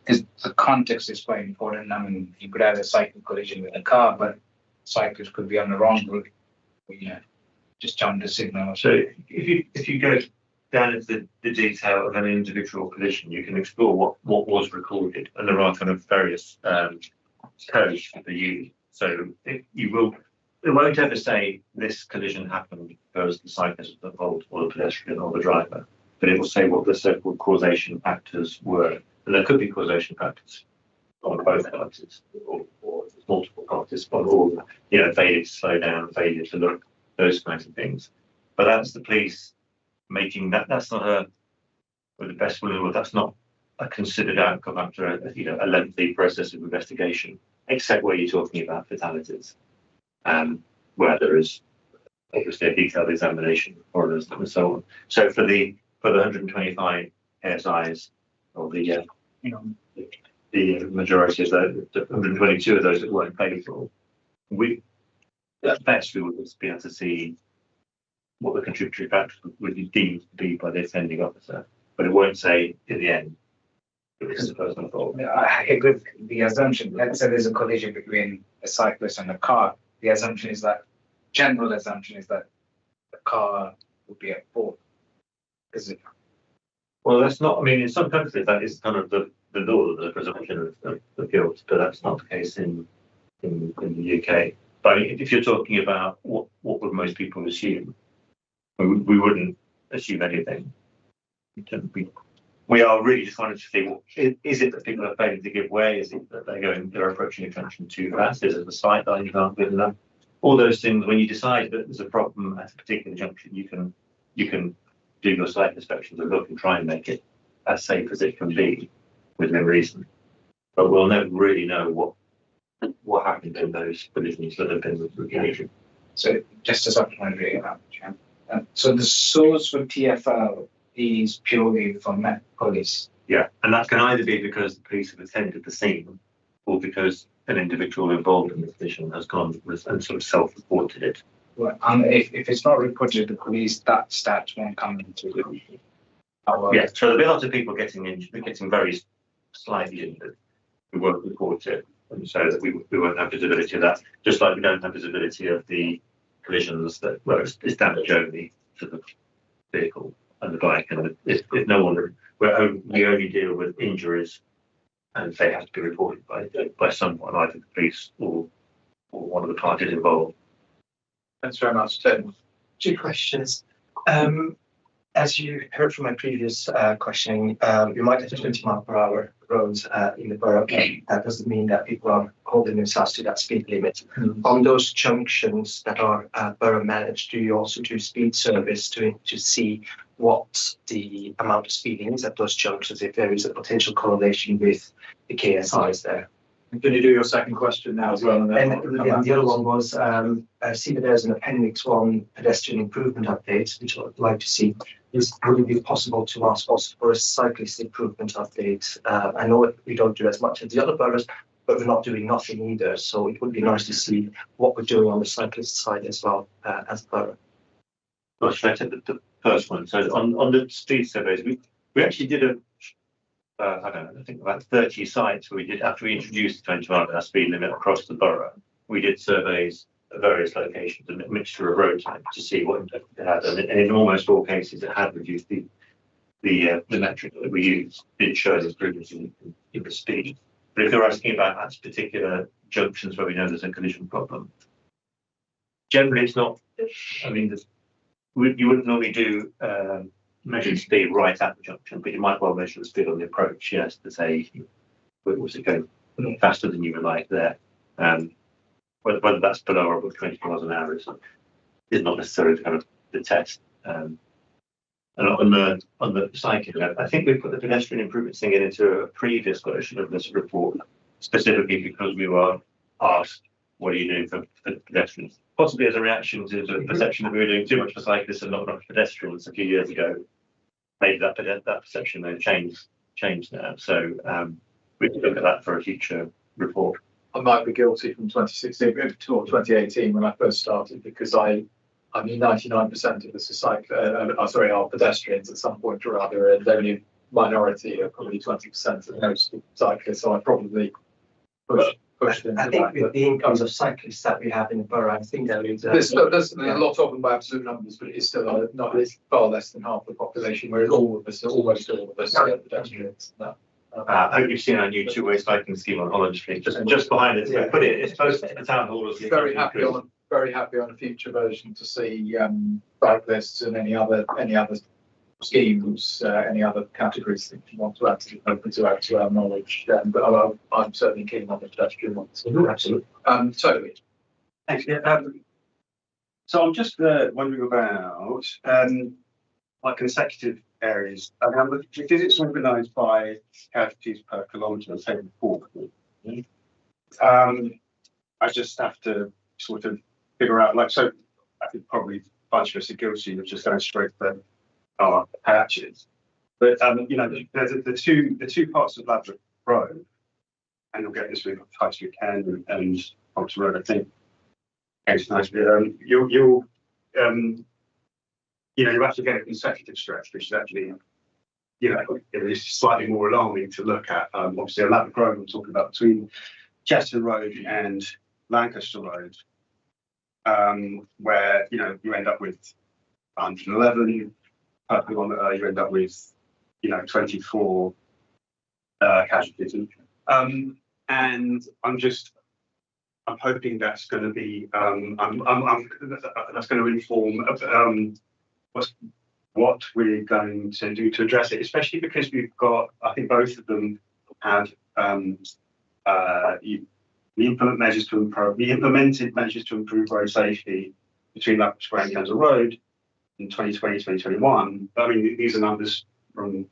because the context is quite important. I mean, you could have a cycle collision with a car, but cyclists could be on the wrong route. Just jump the signal. So if you go down into the detail of an individual collision, you can explore what was recorded, and there are kind of various codes that they use. So it won't ever say this collision happened because the cyclist was at fault or the pedestrian or the driver, but it will say what the so-called causation factors were, and there could be causation factors on both parties or multiple parties, but all failure to slow down, failure to look, those kinds of things. But that's the police making that. That's not with the best will in the world, that's not a considered outcome after a lengthy process of investigation, except where you're talking about fatalities, where there is obviously a detailed examination of foreigners and so on. So for the 125 ASIs, or the majority of those, the 122 of those that weren't paid for, at best we would be able to see what the contributory factors would be deemed to be by the offending officer, but it won't say in the end it was the personal fault. I agree with the assumption. Let's say there's a collision between a cyclist and a car. The assumption is that the car would be at fault. Well, that's not. I mean, in some countries that is kind of the law, the presumption of guilt, but that's not the case in the UK. But if you're talking about what would most people assume, we wouldn't assume anything. We are really just trying to see is it that people are failing to give way? Is it that they're approaching a junction too fast? Is it the sight lines aren't good enough? All those things. When you decide that there's a problem at a particular junction, you can do your site inspections and look and try and make it as safe as it can be within reason. But we'll never really know what happened in those collisions that have been reviewed. So just to supplement, so the source for TfL is purely from Met Police. Yeah, and that can either be because the police have attended the scene, or because an individual involved in the collision has gone and sort of self-reported it. Well, and if it's not reported to the police, that stat won't come into our. Yeah, so there'll be a lot of people getting injured, getting very slightly injured who won't report it, and so that we won't have visibility of that, just like we don't have visibility of the collisions that where it's damage only to the vehicle and the bike, and if no one, we only deal with injuries, and they have to be reported by someone, either the police or one of the parties involved. Thanks very much, Tim. 2 questions. As you heard from my previous questioning, you might have 20-mile-per-hour roads in the borough. That doesn't mean that people are holding themselves to that speed limit. On those junctions that are borough managed, do you also do speed service to see what the amount of speeding is at those junctions, if there is a potential correlation with the KSIs there? Can you do your second question now as well? And the other one was, I see that there's an Appendix 1 pedestrian improvement update, which I'd like to see. Would it be possible to ask also for a cyclist improvement update? I know we don't do as much as the other boroughs, but we're not doing nothing either. So it would be nice to see what we're doing on the cyclist side as well as a borough. Well, should I take the first one? So on the speed surveys, we actually did I don't know, I think about 30 sites where we did, after we introduced the 20-mile-per-hour speed limit across the borough, we did surveys at various locations, a mixture of road types to see what impact it had. And in almost all cases, it had reduced the metric that we used, did show improvements in the speed. But if you're asking about that particular junctions where we know there's a collision problem, generally it's not, I mean, you wouldn't normally do measure the speed right at the junction, but you might well measure the speed on the approach, yes, to say, was it going faster than you would like there? Whether that's below or above 20 miles an hour is not necessarily kind of the test. And on the cycling, I think we put the pedestrian improvements thing into a previous version of this report, specifically because we were asked, what are you doing for pedestrians? Possibly as a reaction to the perception that we were doing too much for cyclists and not enough pedestrians a few years ago. Maybe that perception may have changed now. So we can look at that for a future report. I might be guilty from 2016 or 2018 when I first started, because I mean 99% of us are pedestrians at some point or other, and only a minority are probably 20% of most cyclists. So I probably pushed into I think with the incomes of cyclists that we have in the borough, I think there is there's a lot of them by absolute numbers, but it's still it's far less than half the population, whereas almost all of us are pedestrians. I hope you've seen our new two-way cycling scheme on Holland Street, just behind it. Yeah. Put it, it's close to the town hall. Very happy on a future version to see cyclists and any other schemes, any other categories that you want to add to our knowledge. But I'm certainly keen on the pedestrian ones. Absolutely. Totally. Thanks. Yeah, so I'm just wondering about like consecutive areas. Because it's organised by casualties per kilometre, say before. I just have to sort of figure out, like, so I think probably a bunch of us are guilty of just going straight for our patches. But there's the two parts of Ladbroke Road, and you'll get this with High Street Ken and Oxford Road, I think. It's nice. You'll actually get a consecutive stretch, which is actually, is slightly more alarming to look at. Obviously, on Ladbroke Road, I'm talking about between Chester Road and Lancaster Road, where you end up with 111. You end up with 24 casualties, and I'm hoping that's going to be that's going to inform what we're going to do to address it, especially because we've got, I think both of them have we implemented measures to improve road safety between Ladbroke Square and Kensal Road in 2020, 2021. I mean, these are numbers from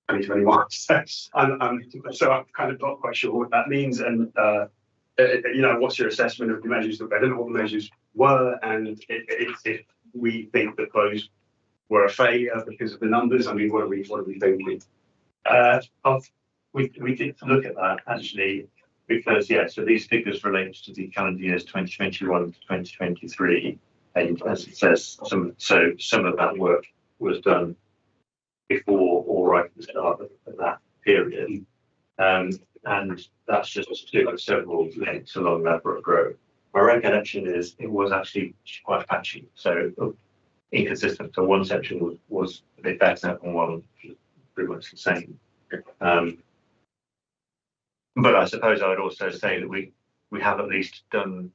2021, so I'm kind of not quite sure what that means. And what's your assessment of the measures? I don't know what the measures were, and if we think that those were a failure because of the numbers. I mean, what are we thinking? We did look at that actually. Because, yeah, so these figures relate to the calendar years 2021 to 2023. And as it says, some of that work was done before or right at the start of that period. And that's just two of several links along Ladbroke Grove. My recollection is it was actually quite patchy, so inconsistent. So one section was a bit better and one was pretty much the same. But I suppose I would also say that we have at least done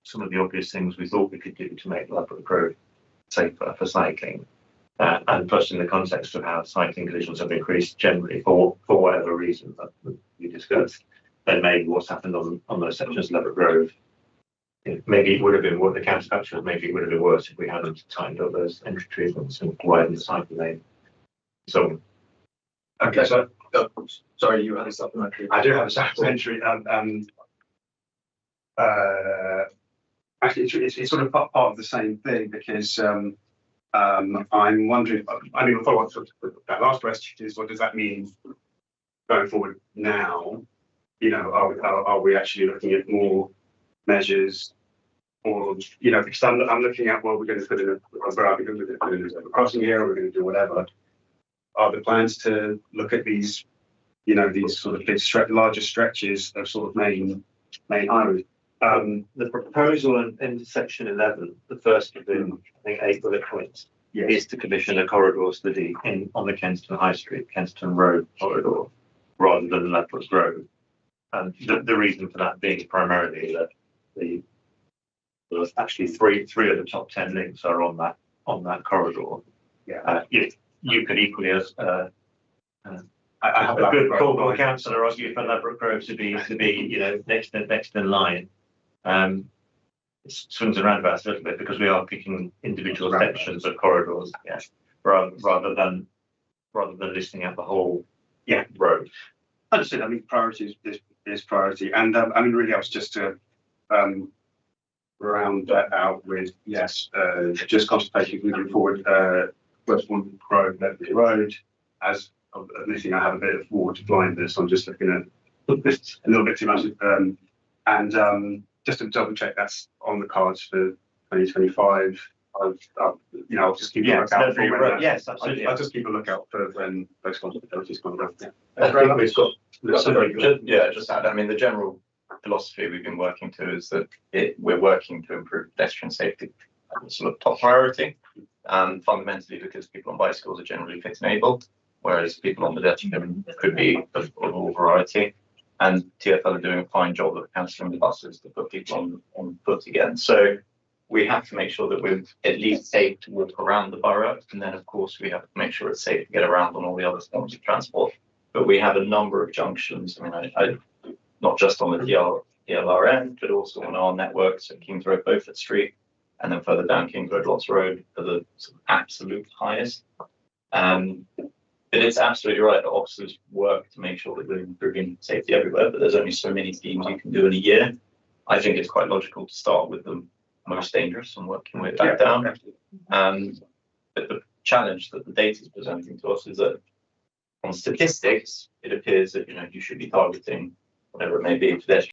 some of the obvious things we thought we could do to make Ladbroke Grove safer for cycling. And plus in the context of how cycling conditions have increased generally for whatever reason that we discussed, then maybe what's happened on those sections of Ladbroke Grove, maybe it would have been what the counterfactual, maybe it would have been worse if we hadn't tightened up those entry treatments and widened the cycle lane. So Okay, so Sorry, you had a supplementary. I do have a supplementary. Actually, it's sort of part of the same thing because I'm wondering. I mean, follow up to that last question is, what does that mean going forward now? You know, are we actually looking at more measures, or because I'm looking at, well, we're going to put in a crossing here, or we're going to do whatever. Are the plans to look at these, these sort of big larger stretches of sort of main highways? the proposal in section 11, the first of the, I think, 8 bullet points, is to commission a corridor study on the Kensington High Street, Kensington Road corridor, rather than Ladbroke Grove. And the reason for that being primarily that actually three of the top 10 links are on that corridor. Yeah. You could equally as I have a good corporate councillor argue for Ladbroke Grove to be next in line. It swings and roundabouts a little bit because we are picking individual sections of corridors, rather than listing out the whole road. Understood. I mean, priority is priority, and I mean, really, I was just to round that out with just consultation moving forward. Westbourne Grove, Ledbury Road. As admitting, I have a bit of water blindness. I'm just looking at this a little bit too much, and just to double check that's on the cards for 2025. I'll just keep a lookout for when yes, absolutely. I'll just keep a lookout for when those consultations come up. I think we've got just add. I mean, the general philosophy we've been working to is that we're working to improve pedestrian safety as sort of top priority, and fundamentally because people on bicycles are generally fit and able, whereas people on pedestrian could be of all variety. And TfL are doing a fine job of cancelling the buses to put people on foot again. So we have to make sure that we're at least safe to walk around the borough, and then of course we have to make sure it's safe to get around on all the other forms of transport. But we have a number of junctions. I mean, I not just on the DLR end, but also on our network, so Kings Road, Beaufort Street, and then further down Kings Road, Lotts Road, for the sort of absolute highest. But it's absolutely right that officers work to make sure that we're improving safety everywhere, but there's only so many schemes you can do in a year. I think it's quite logical to start with the most dangerous and work your way back down. But the challenge that the data is presenting to us is that on statistics, it appears that you should be targeting whatever it may be, pedestrian